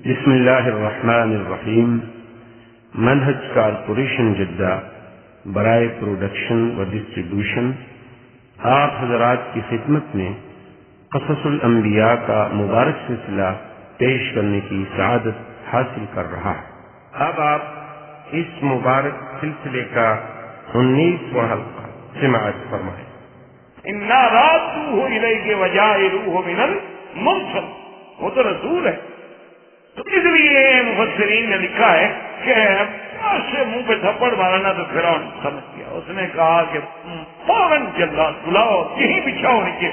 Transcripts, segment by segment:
بسم اللہ الرحمن الرحیم۔ منہج کارپوریشن جدہ برائے پروڈکشن و ڈسٹریبیوشن آپ حضرات کی خدمت میں قصص الانبیاء کا مبارک سلسلہ پیش کرنے کی سعادت حاصل کر رہا ہے۔ اب آپ اس مبارک سلسلے کا 19واں حلقہ سماعت فرمائیں۔ اِنَّا رَادُّوهُ إِلَيْكَ وَجَاعِلُوهُ مِنَ الْمُرْسَلِينَ، وہ تو رسول ہے، تو اس لیے مفسرین نے لکھا ہے کہ سے منہ پہ تھپڑ مارنا تو فرعون سمجھ گیا۔ اس نے کہا کہ فوراً جلاد بلاؤ، یہی بچھاؤ نیچے۔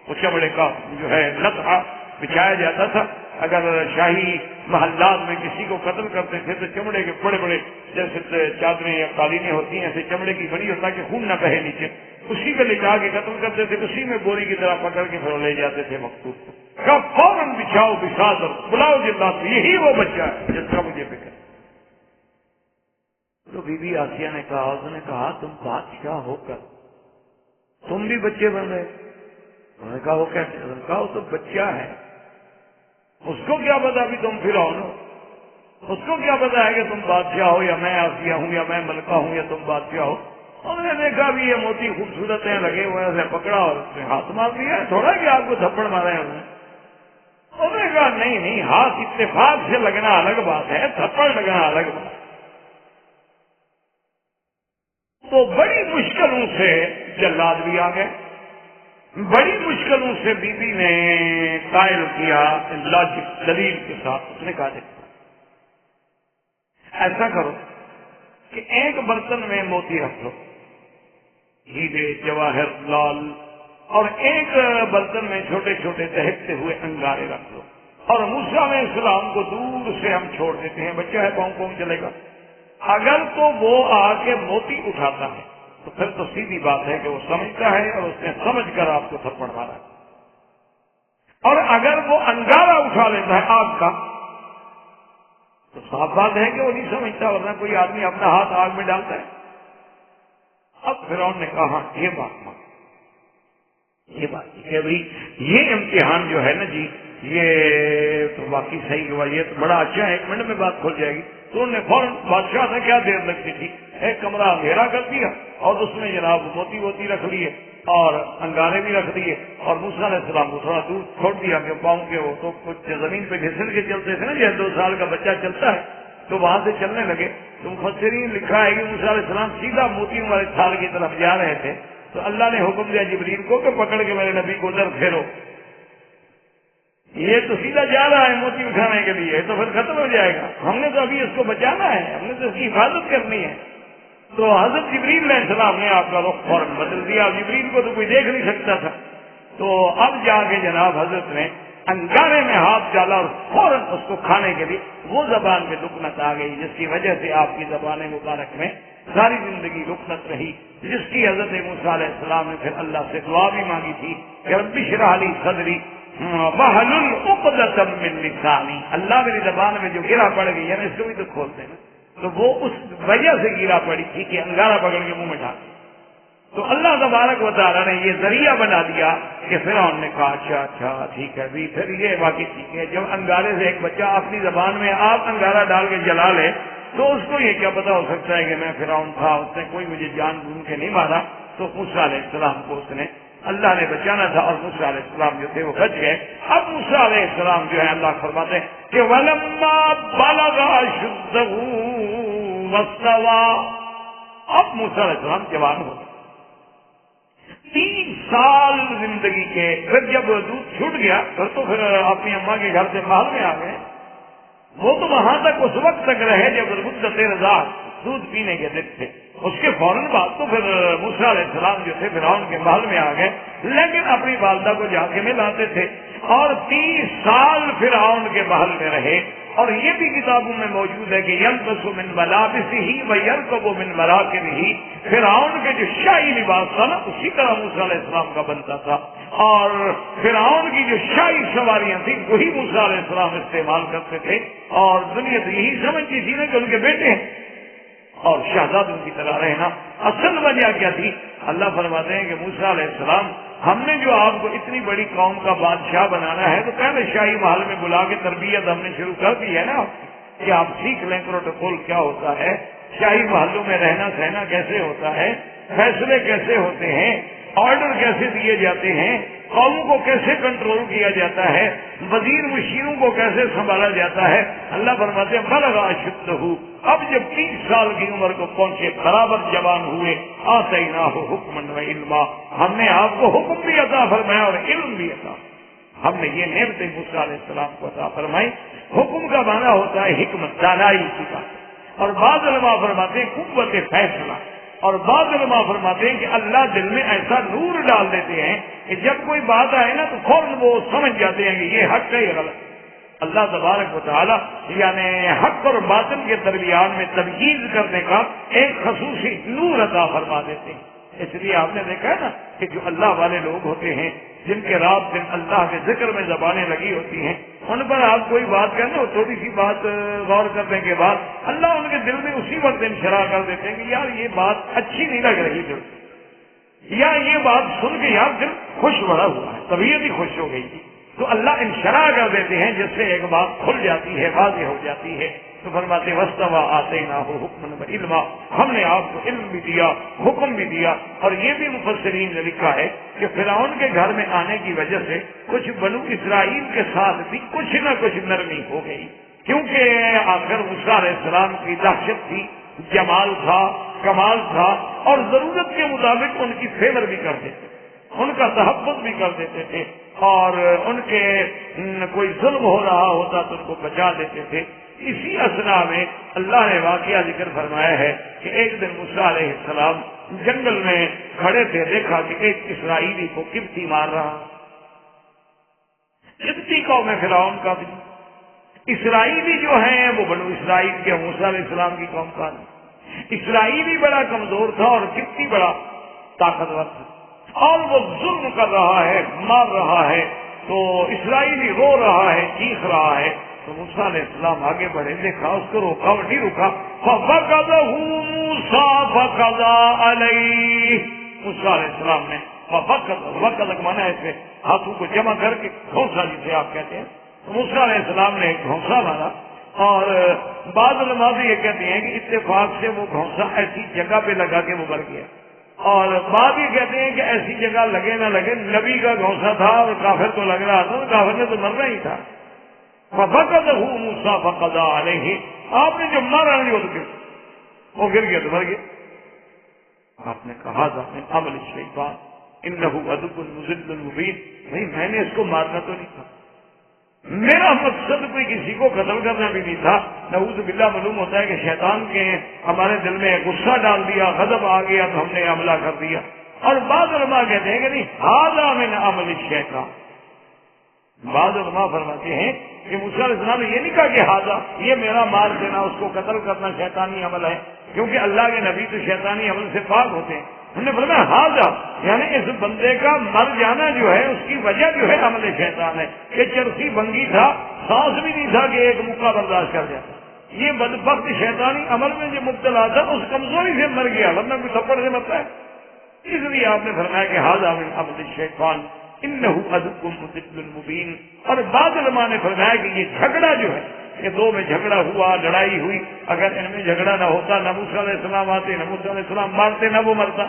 وہ چمڑے کا جو ہے لطحہ بچھایا جاتا تھا۔ اگر شاہی محلات میں کسی کو قتل کرتے تھے تو چمڑے کے بڑے بڑے جیسے چادریں یا قالینیں ہوتی ہیں ایسے چمڑے کی بنی ہوتا کہ خون نہ بہے نیچے، اسی کو لے جا کے قتل کرتے تھے، اسی میں بوری کی طرح پکڑ کے پھر لے جاتے تھے مقتول کو۔ کہا فوراً بچھاؤ بساط اور بلاؤ جلاد، یہی وہ بچہ ہے جس کا مجھے فکر۔ تو بی بی آسیہ نے کہا، اس نے کہا تم بادشاہ ہو کر تم بھی بچے بن رہے؟ انہوں نے کہا وہ کیسے؟ انہوں نے کہا وہ تو بچہ ہے، اس کو کیا پتا بھی تم فرعون ہو، اس کو کیا پتا ہے کہ تم بادشاہ ہو یا میں آسیہ ہوں یا میں ملکہ ہوں یا تم بادشاہ ہو۔ انہوں نے دیکھا بھی یہ موتی خوبصورت ہیں لگے ہوئے ہیں، پکڑا اور اس نے ہاتھ مار دیا ہے، تھوڑا کہ آپ کو تھپڑ مارے ہیں انہوں نے کہا نہیں، ہاتھ اتفاق سے لگنا الگ بات ہے، تھپڑ لگنا الگ بات ہے۔ تو بڑی مشکلوں سے جلاد بھی آ گئے، بڑی مشکلوں سے بی بی نے قائل کیا لاجک دلیل کے ساتھ۔ اس نے کہا دیکھو ایسا کرو کہ ایک برتن میں موتی رکھ لو، ہیرے جواہر لال، اور ایک برتن میں چھوٹے چھوٹے دہکتے ہوئے انگارے رکھ لو، اور موسیٰ علیہ السلام کو دور سے ہم چھوڑ دیتے ہیں، بچہ ہے پاؤں پاؤں چلے گا، اگر تو وہ آ کے موتی اٹھاتا ہے تو پھر تو سیدھی بات ہے کہ وہ سمجھتا ہے اور اس نے سمجھ کر آپ کو تھپڑ مارا ہے، اور اگر وہ انگارہ اٹھا لیتا ہے آگ کا تو صاف بات ہے کہ وہ نہیں سمجھتا، ورنہ کوئی آدمی اپنا ہاتھ آگ میں ڈالتا ہے۔ اب فرعون نے کہا یہ بات مان، یہ بات کہ بھائی یہ امتحان جو ہے نا جی، یہ تو واقعی صحیح ہوا، یہ تو بڑا اچھا ہے، 1 منٹ میں بات کھل جائے گی۔ تو انہوں نے فوراً بادشاہ سے کیا دیر لگتی تھی، ایک کمرہ اندھیرا کر دیا اور اس میں جناب موتی ووتی رکھ لیے اور انگارے بھی رکھ دیے، اور موسیٰ علیہ السلام کو تھوڑا دور چھوڑ دیا کہ پاؤں کے وہ تو کچھ زمین پہ گھسل کے چلتے تھے نا، جیسے 2 سال کا بچہ چلتا ہے، تو وہاں سے چلنے لگے۔ تو مفسرین لکھا ہے کہ موسیٰ علیہ السلام سیدھا موتیوں والے تھال کی طرف جا رہے تھے تو اللہ نے حکم دیا جبریل کو کہ پکڑ کے میرے نبی کو ادھر پھیرو، یہ تو سیدھا جا رہا ہے موتی اٹھانے کے لیے، تو پھر ختم ہو جائے گا، ہم نے تو ابھی اس کو بچانا ہے، ہم نے تو اس کی حفاظت کرنی ہے۔ تو حضرت جبریل علیہ السلام نے آپ کا رخ فوراً بدل دیا، جبریل کو تو کوئی دیکھ نہیں سکتا تھا۔ تو اب جا کے جناب حضرت نے انگارے میں ہاتھ ڈالا اور فوراً اس کو کھانے کے لیے وہ زبان میں لکنت آ گئی جس کی وجہ سے آپ کی زبان مبارک میں ساری زندگی لکنت رہی، جس کی حضرت موسیٰ علیہ السلام نے پھر اللہ سے دعا بھی مانگی تھی کہ رب اشرح لی صدری واحلل عقدۃ من لسانی، اللہ میری زبان میں جو گرا پڑ گئی ہے نا اس کو بھی تو کھول دینا۔ تو وہ اس وجہ سے گرا پڑی تھی کہ انگارہ پکڑ کے منہ میں ڈال، تو اللہ تبارک و تعالیٰ نے یہ ذریعہ بنا دیا کہ فرعون نے کہا اچھا ٹھیک ہے بھی، پھر یہ واقعی ٹھیک ہے، جب انگارے سے ایک بچہ اپنی زبان میں آپ انگارہ ڈال کے جلا لے تو اس کو یہ کیا پتا ہو سکتا ہے کہ میں فرعون تھا، اس نے کوئی مجھے جان بوجھ کے نہیں مارا۔ تو موسیٰ علیہ السلام کو اس نے اللہ نے بچانا تھا اور موسیٰ علیہ السلام جو تھے وہ بچ گئے۔ اب موسیٰ علیہ السلام جو ہے اللہ فرماتے ہیں کہ وَلَمَّا بَلَغَ أَشُدَّهُ وَاسْتَوَىٰ، اب موسیٰ علیہ السلام جوان ہو گئے، 3 سال زندگی کے، پھر جب دودھ چھوٹ گیا تو پھر اپنی اماں کے گھر سے محل میں آ گئے۔ وہ تو وہاں تک اس وقت تک رہے جب مدت رضا دودھ پینے کے دن تھے، اس کے فوراً بعد تو پھر موسیٰ علیہ السلام جو تھے فرعون کے محل میں آ گئے، لیکن اپنی والدہ کو جا کے ملاتے تھے اور 30 سال فرعون کے محل میں رہے۔ اور یہ بھی کتابوں میں موجود ہے کہ یلبس من ملابسہ ویرکب من مراکبہ، فرعون کے جو شاہی لباس تھا نا اسی طرح موسیٰ علیہ السلام کا بنتا تھا، اور فرعون کی جو شاہی سواریاں تھیں وہی موسیٰ علیہ السلام استعمال کرتے تھے، اور دنیا تو یہی سمجھتی تھی نا کہ ان کے بیٹے ہیں، اور شہزادوں کی طرح رہنا۔ اصل وجہ کیا تھی؟ اللہ فرماتے ہیں کہ موسیٰ علیہ السلام ہم نے جو آپ کو اتنی بڑی قوم کا بادشاہ بنانا ہے تو پہلے شاہی محل میں بلا کے تربیت ہم نے شروع کر دی ہے نا، کہ آپ سیکھ لیں پروٹوکول کیا ہوتا ہے، شاہی محلوں میں رہنا سہنا کیسے ہوتا ہے، فیصلے کیسے ہوتے ہیں، آرڈر کیسے دیے جاتے ہیں، قوم کو کیسے کنٹرول کیا جاتا ہے، وزیر مشیروں کو کیسے سنبھالا جاتا ہے۔ اللہ فرماتے ہیں بلغ اشدہ، اب جب 30 سال کی عمر کو پہنچے، برابر جوان ہوئے، آتیناہ حکما و علما، ہم نے آپ کو حکم بھی عطا فرمایا اور علم بھی عطا۔ ہم نے یہ نعمتیں موسیٰ علیہ السلام کو عطا فرمائی۔ حکم کا معنی ہوتا ہے حکمت، دانائی کی بات، اور بعض علماء فرماتے ہیں قوت فیصلہ، اور بعض علماء فرماتے ہیں کہ اللہ دل میں ایسا نور ڈال دیتے ہیں کہ جب کوئی بات آئے نا تو فوراً وہ سمجھ جاتے ہیں کہ یہ حق ہے یہ غلط۔ اللہ تبارک و تعالی یعنی حق اور باطل کے درمیان میں تمییز کرنے کا ایک خصوصی نور عطا فرما دیتے ہیں۔ اس لیے آپ نے دیکھا ہے نا کہ جو اللہ والے لوگ ہوتے ہیں، جن کے رات دن اللہ کے ذکر میں زبانیں لگی ہوتی ہیں، ان پر آپ کوئی بات کہنا، تھوڑی سی بات غور کرنے کے بعد اللہ ان کے دل میں اسی وقت انشراح کر دیتے ہیں کہ یار یہ بات اچھی نہیں لگ رہی دل، یا یہ بات سن کے یار دل خوش بڑا ہوا ہے، طبیعت ہی خوش ہو گئی تھی، تو اللہ انشراح کر دیتے ہیں جس سے ایک بات کھل جاتی ہے، واضح ہو جاتی ہے۔ تو فرماتے واستوى آتیناہ حکما و علما، ہم نے آپ کو علم بھی دیا، حکم بھی دیا۔ اور یہ بھی مفسرین نے لکھا ہے کہ فرعون کے گھر میں آنے کی وجہ سے کچھ بنو اسرائیل کے ساتھ بھی کچھ نہ کچھ نرمی ہو گئی، کیونکہ آخر موسیٰ علیہ السلام کی دہشت تھی، جمال تھا، کمال تھا، اور ضرورت کے مطابق ان کی فیور بھی کر دیتے تھے، ان کا تحفظ بھی کر دیتے تھے، اور ان کے کوئی ظلم ہو رہا ہوتا تو ان کو بچا دیتے تھے۔ اسی اثنا میں اللہ نے واقعہ ذکر فرمایا ہے کہ ایک دن موسیٰ علیہ السلام جنگل میں کھڑے تھے، دیکھا کہ ایک اسرائیلی کو قبطی مار رہا۔ قبطی قوم فرعون کا بھی، اسرائیلی جو ہیں وہ بنو اسرائیل کے موسیٰ علیہ السلام کی قوم کا نہیں۔ اسرائیلی بڑا کمزور تھا اور قبطی بڑا طاقتور تھا، اور وہ ظلم کر رہا ہے، مار رہا ہے، تو اسرائیلی رو رہا ہے، چیخ رہا ہے۔ تو موسیٰ علیہ السلام آگے بڑھے، دیکھا اس کو روکا، وہ نہیں روکا، فَفَقَدَهُ مُوسَىٰ فَقَضَىٰ عَلَيْهِ، موسیٰ علیہ السلام نے وقت مانا ہے اسے ہاتھوں کو جمع کر کے گھونسا جسے آپ کہتے ہیں، تو موسیٰ علیہ السلام نے ایک گھونسا مارا، اور بعض علماء یہ کہتے ہیں کہ اتفاق سے وہ گھونسا ایسی جگہ پہ لگا کہ وہ مر گیا، اور بعض یہ کہتے ہیں کہ ایسی جگہ لگے نہ لگے، نبی کا گھونسا تھا اور کافر کو لگ رہا تھا، کافر نے تو مرنا ہی تھا۔ فَفَقَدَهُ مُوسَىٰ فَقَضَىٰ عَلَيْهِ، آپ نے جو مارا نہیں وہ تو گر گیا تو مر گیا۔ آپ نے کہا تھا من عمل الشیطان انه عدو مضل مبین، نہیں میں نے اس کو مارنا تو نہیں تھا، میرا مقصد کوئی کسی کو قتل کرنا بھی نہیں تھا۔ نعوذ باللہ، معلوم ہوتا ہے کہ شیطان کے ہمارے دل میں غصہ ڈال دیا، غضب آ گیا تو ہم نے حملہ کر دیا۔ اور بعض علماء کہتے ہیں کہ نہیں، ھذا من عمل الشیطان، بعض علماء فرماتے ہیں کہ موسیٰ علیہ السلام نے یہ نہیں کہا کہ ھذا یہ میرا مار دینا، اس کو قتل کرنا شیطانی عمل ہے، کیونکہ اللہ کے نبی تو شیطانی عمل سے پاک ہوتے ہیں۔ انہوں نے فرمایا ھذا یعنی اس بندے کا مر جانا جو ہے اس کی وجہ جو ہے عمل شیطان ہے، کہ چرسی بنگی تھا، سانس بھی نہیں تھا کہ ایک مکہ برداشت کر جاتا، یہ بدبخت شیطانی عمل میں جو مبتلا تھا اس کمزوری سے مر گیا، ورنہ کوئی تھپڑ سے مرتا ہے۔ اس لیے آپ نے فرمایا کہ ھذا من عمل الشیطان انہ عدو مضل مبین۔ اور بعض علماء نے فرمایا کہ یہ جھگڑا جو ہے، یہ دو میں جھگڑا ہوا، لڑائی ہوئی، اگر ان میں جھگڑا نہ ہوتا نہ موسیٰ علیہ السلام آتے، نہ موسیٰ علیہ السلام مارتے، نہ وہ مرتا۔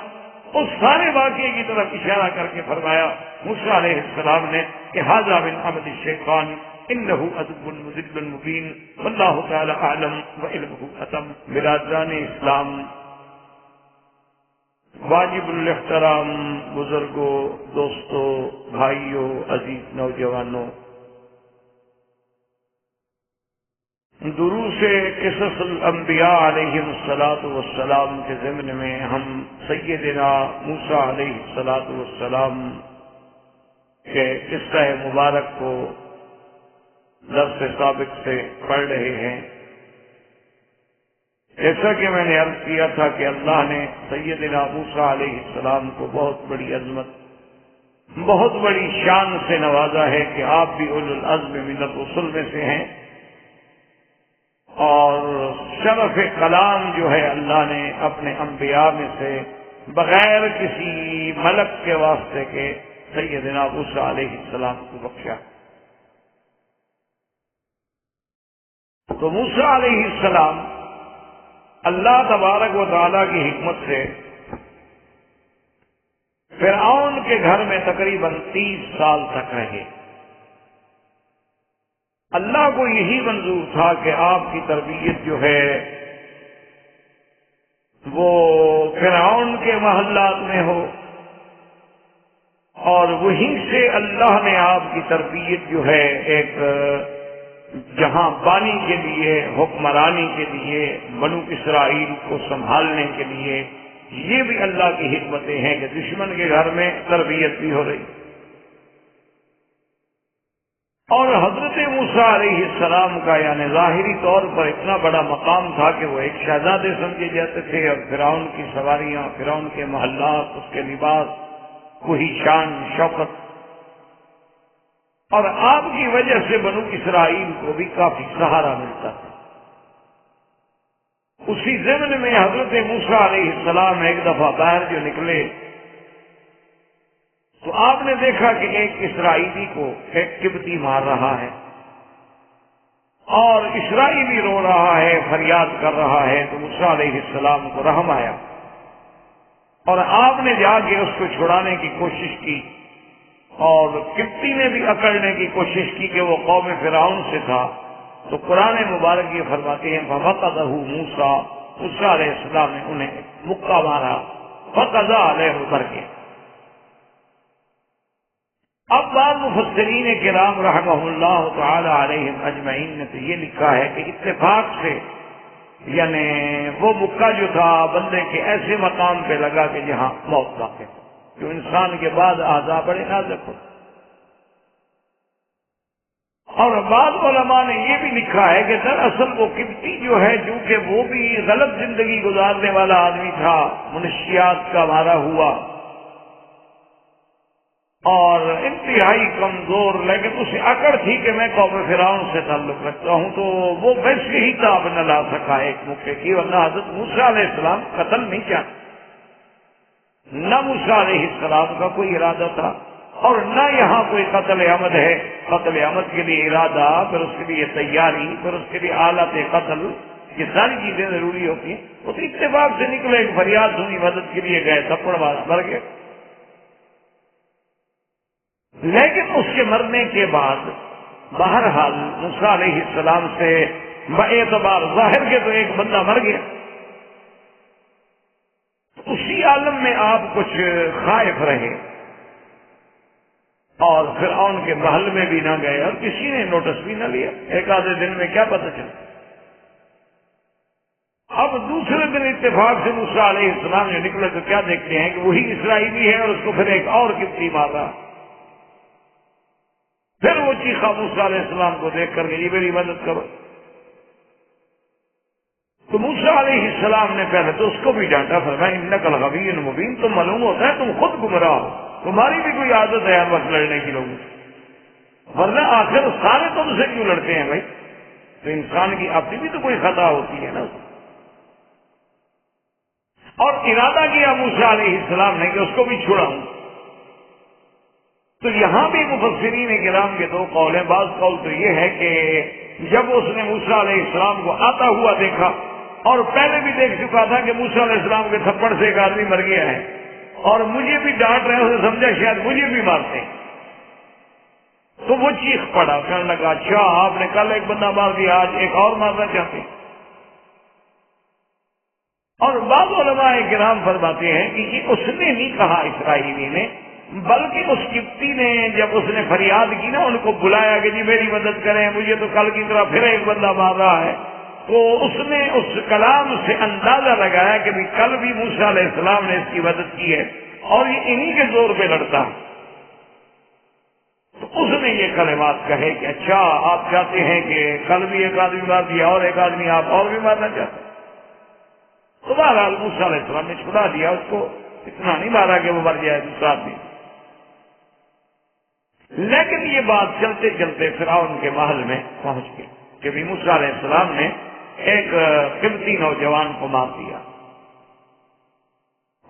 اس سارے واقعے کی طرف اشارہ کر کے فرمایا موسیٰ علیہ السلام نے کہ ھذا من عمل الشیطان انہ عدو مضل مبین، واللہ تعالی اعلم وعلمہ ختم۔ برادران اسلام، واجب الاحترام بزرگوں، دوستوں، بھائیوں، عزیز نوجوانوں، دروس قصص الانبیاء علیہم الصلاۃ والسلام کے ضمن میں ہم سیدنا موسیٰ علیہ الصلاۃ والسلام کے قصہ مبارک کو درس سابق سے پڑھ رہے ہیں۔ جیسا کہ میں نے عرض کیا تھا کہ اللہ نے سیدنا موسیٰ علیہ السلام کو بہت بڑی عظمت، بہت بڑی شان سے نوازا ہے کہ آپ بھی اولو العزم من الرسل میں سے ہیں، اور شرف کلام جو ہے اللہ نے اپنے انبیاء میں سے بغیر کسی ملک کے واسطے کے سیدنا موسیٰ علیہ السلام کو بخشا. تو موسیٰ علیہ السلام اللہ تبارک و تعالیٰ کی حکمت سے فرعون کے گھر میں تقریباً 30 سال تک رہے. اللہ کو یہی منظور تھا کہ آپ کی تربیت جو ہے وہ فرعون کے محلات میں ہو، اور وہیں سے اللہ نے آپ کی تربیت جو ہے ایک جہاں بانی کے لیے، حکمرانی کے لیے، بنو اسرائیل کو سنبھالنے کے لیے، یہ بھی اللہ کی حکمتیں ہیں کہ دشمن کے گھر میں تربیت بھی ہو رہی. اور حضرت موسیٰ علیہ السلام کا یعنی ظاہری طور پر اتنا بڑا مقام تھا کہ وہ ایک شہزادے سمجھے جاتے تھے، اور فرعون کی سواریاں، فرعون کے محلات، اس کے لباس، وہی شان شوکت، اور آپ کی وجہ سے بنو اسرائیل کو بھی کافی سہارا ملتا تھا. اسی ضمن میں حضرت موسیٰ علیہ السلام ایک دفعہ باہر جو نکلے تو آپ نے دیکھا کہ ایک اسرائیلی کو ایک قبطی مار رہا ہے، اور اسرائیلی رو رہا ہے، فریاد کر رہا ہے. تو موسیٰ علیہ السلام کو رحم آیا، اور آپ نے جا کے اس کو چھڑانے کی کوشش کی، اور قبطی نے بھی اکڑنے کی کوشش کی کہ وہ قوم فرعون سے تھا. تو قرآن مبارک یہ فرماتے ہیں فَفَقَدَهُ مُوسَىٰ، موسیٰ علیہ السلام نے انہیں مکہ مارا، فَقَضَىٰ عَلَيْهِ کر کے. اب بعض مفسرین کرام رحمہ اللہ تعالی علیہم اجمعین نے تو یہ لکھا ہے کہ اتفاق سے یعنی وہ مکہ جو تھا بندے کے ایسے مقام پہ لگا کہ جہاں موت واقع ہو، جو انسان کے بعد اعضاء بڑے نازک ہو. اور بعض علماء نے یہ بھی لکھا ہے کہ دراصل وہ قبطی جو ہے چونکہ وہ بھی غلط زندگی گزارنے والا آدمی تھا، منشیات کا مارا ہوا اور انتہائی کمزور، لیکن اسے اکڑ تھی کہ میں قوم فرعون سے تعلق رکھتا ہوں، تو وہ ویسے ہی تاب نہ لا سکا ایک موقع کی. ورنہ حضرت موسیٰ علیہ السلام قتل نہیں چاہتے، نہ موسیٰ علیہ السلام کا کوئی ارادہ تھا، اور نہ یہاں کوئی قتل عمد ہے. قتل عمد کے لیے ارادہ، پھر اس کے لیے تیاری، پھر اس کے لیے آلات قتل، یہ ساری چیزیں ضروری ہوتی ہیں. وہ تو اتفاق سے نکلے، ایک فریاد سنی، مدد کے لیے گئے، تھپڑ مارا، مر گئے. لیکن اس کے مرنے کے بعد بہرحال موسیٰ علیہ السلام سے باعتبار ظاہر کے تو ایک بندہ مر گیا. اسی عالم میں آپ کچھ خائف رہے، اور فرعون کے محل میں بھی نہ گئے، اور کسی نے نوٹس بھی نہ لیا. ایک آدھے دن میں کیا پتہ چلا. اب دوسرے دن اتفاق سے موسیٰ علیہ السلام جو نکلے تو کیا دیکھتے ہیں کہ وہی اسرائیلی ہے، اور اس کو پھر ایک اور قبطی مارا. پھر وہ چیخا موسیٰ علیہ السلام کو دیکھ کر یہ میری مدد کرو. تو موسیٰ علیہ السلام نے پہلے تو اس کو بھی ڈانٹا، فرمایا انک لغوی مبین، تم معلوم ہوتا ہے تم خود گمراہ ہو، تمہاری بھی کوئی عادت ہے ہر وقت لڑنے کی لوگوں سے، ورنہ آخر سارے تم سے کیوں لڑتے ہیں بھائی. تو انسان کی اپنی بھی تو کوئی خطا ہوتی ہے نا. اور ارادہ کیا موسیٰ علیہ السلام نے کہ اس کو بھی چھڑاؤں. تو یہاں بھی مفسرین کرام کے دو قول ہیں. بعض قول تو یہ ہے کہ جب اس نے موسیٰ علیہ السلام کو آتا ہوا دیکھا، اور پہلے بھی دیکھ چکا تھا کہ موسیٰ علیہ السلام کے تھپڑ سے ایک آدمی مر گیا ہے، اور مجھے بھی ڈانٹ رہے ہیں، اسے سمجھا شاید مجھے بھی مارتے ہیں. تو وہ چیخ پڑا، کہنے لگا اچھا آپ نے کل ایک بندہ مار دیا، آج ایک اور مارنا چاہتے ہیں. اور بعض علماء کرام فرماتے ہیں کہ یہ اس نے نہیں کہا اسرائیلی نے، بلکہ اس قبطی نے جب اس نے فریاد کی نا، ان کو بلایا کہ جی میری مدد کریں، مجھے تو کل کی طرح پھر ایک بندہ مار رہا ہے. تو اس نے اس کلام سے اندازہ لگایا کہ بھی کل بھی موسیٰ علیہ السلام نے اس کی مدد کی ہے، اور یہ انہی کے زور پہ لڑتا. تو اس نے یہ کلمات کہے کہ اچھا آپ چاہتے ہیں کہ کل بھی ایک آدمی مار دیا، اور ایک آدمی آپ اور بھی مارنا چاہتے ہیں. تو بہرحال موسیٰ علیہ السلام نے چھڑا دیا اس کو، اتنا نہیں مارا کہ وہ مر جائے دوسرا آدمی. لیکن یہ بات چلتے چلتے فرعون کے محل میں پہنچ گئی کہ بھی موسیٰ علیہ السلام نے ایک قبطی نوجوان کو مار دیا.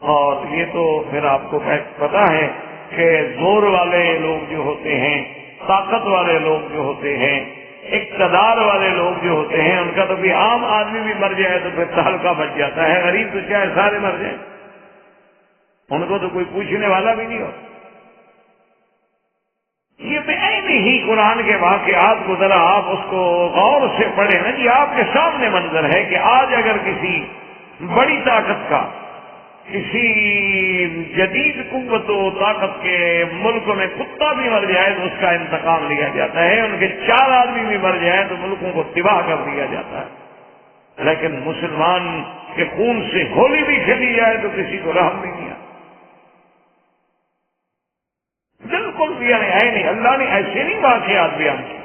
اور یہ تو پھر آپ کو پتا ہے کہ زور والے لوگ جو ہوتے ہیں، طاقت والے لوگ جو ہوتے ہیں، اقتدار والے لوگ جو ہوتے ہیں، ان کا تو بھی عام آدمی بھی مر جائے تو پھر تہلکہ بچ جاتا ہے. غریب تو چاہے سارے مر جائیں، ان کو تو کوئی پوچھنے والا بھی نہیں ہو. یہ بعین ہی قرآن کے واقعات کو ذرا آپ اس کو غور سے پڑھیں نا جی. آپ کے سامنے منظر ہے کہ آج اگر کسی بڑی طاقت کا، کسی جدید قوت و طاقت کے ملک میں کتا بھی مر جائے تو اس کا انتقام لیا جاتا ہے، ان کے 4 آدمی بھی مر جائے تو ملکوں کو تباہ کر دیا جاتا ہے. لیکن مسلمان کے خون سے ہولی بھی کھیلی جائے تو کسی کو رحم بھی نہیں آتا. بالکل بھی نہیں، اللہ نے ایسے نہیں واقعات بیان کیے.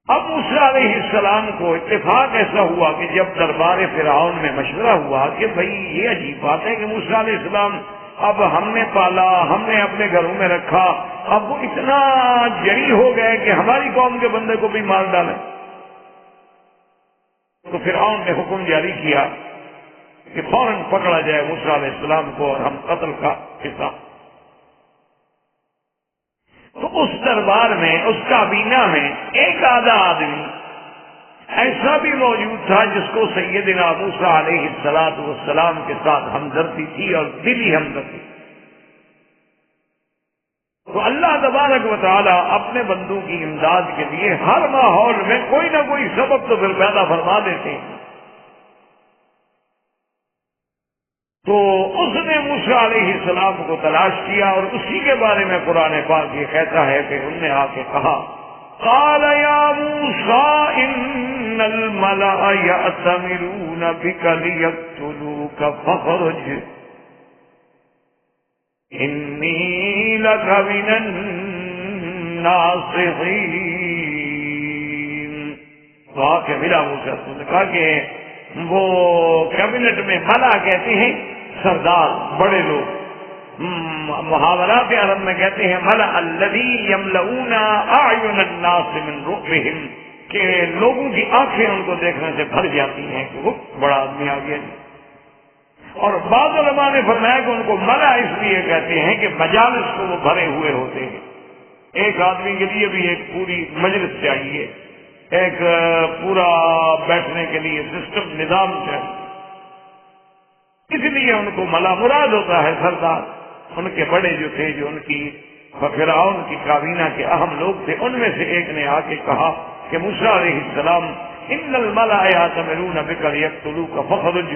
اب موسیٰ علیہ السلام کو اتفاق ایسا ہوا کہ جب دربار فرعون میں مشورہ ہوا کہ بھئی یہ عجیب بات ہے کہ موسیٰ علیہ السلام اب ہم نے پالا، ہم نے اپنے گھروں میں رکھا، اب وہ اتنا جری ہو گئے کہ ہماری قوم کے بندے کو بھی مار ڈالیں. تو فرعون نے حکم جاری کیا کہ فوراً پکڑا جائے موسیٰ علیہ السلام کو اور ہم قتل کا حصہ. تو اس دربار میں، اس کابینہ میں ایک آدھا آدمی ایسا بھی موجود تھا جس کو سیدنا موسیٰ علیہ السلام کے ساتھ ہمدردی تھی اور دلی ہمدردی. تو اللہ تبارک و تعالیٰ اپنے بندوں کی امداد کے لیے ہر ماحول میں کوئی نہ کوئی سبب تو پھر پیدا فرما دیتے ہیں. تو اس نے موسیٰ علیہ السلام کو تلاش کیا اور اسی کے بارے میں قرآن پاک یہ کہتا ہے کہ انہوں نے آ کے کہا قال یا موسیٰ ان الملأ یأتمرون بک لیقتلوک فاخرج انی لک من الناصحین. وہاں کے ملا موسیٰ نے کہا کہ وہ کیبنٹ میں ملا کہتے ہیں سردار، بڑے لوگ. محاورات عرب میں کہتے ہیں ملا الذی یملؤون اعین الناس من رعبہم، کہ لوگوں کی آنکھیں ان کو دیکھنے سے بھر جاتی ہیں کہ وہ بڑا آدمی آ گیا. اور بعض علماء نے فرمایا کہ ان کو ملا اس لیے کہتے ہیں کہ مجالس کو وہ بھرے ہوئے ہوتے ہیں. ایک آدمی کے لیے بھی ایک پوری مجلس چاہیے، ایک پورا بیٹھنے کے لیے سسٹم، نظام چاہیے. اس لیے ان کو ملا مراد ہوتا ہے سردار. ان کے بڑے جو تھے، جو ان کی فرعون کی کابینہ کے اہم لوگ تھے، ان میں سے ایک نے آ کے کہا کہ موسیٰ علیہ السلام ان الملأ یأتمرون بک لیقتلوک فاخرج.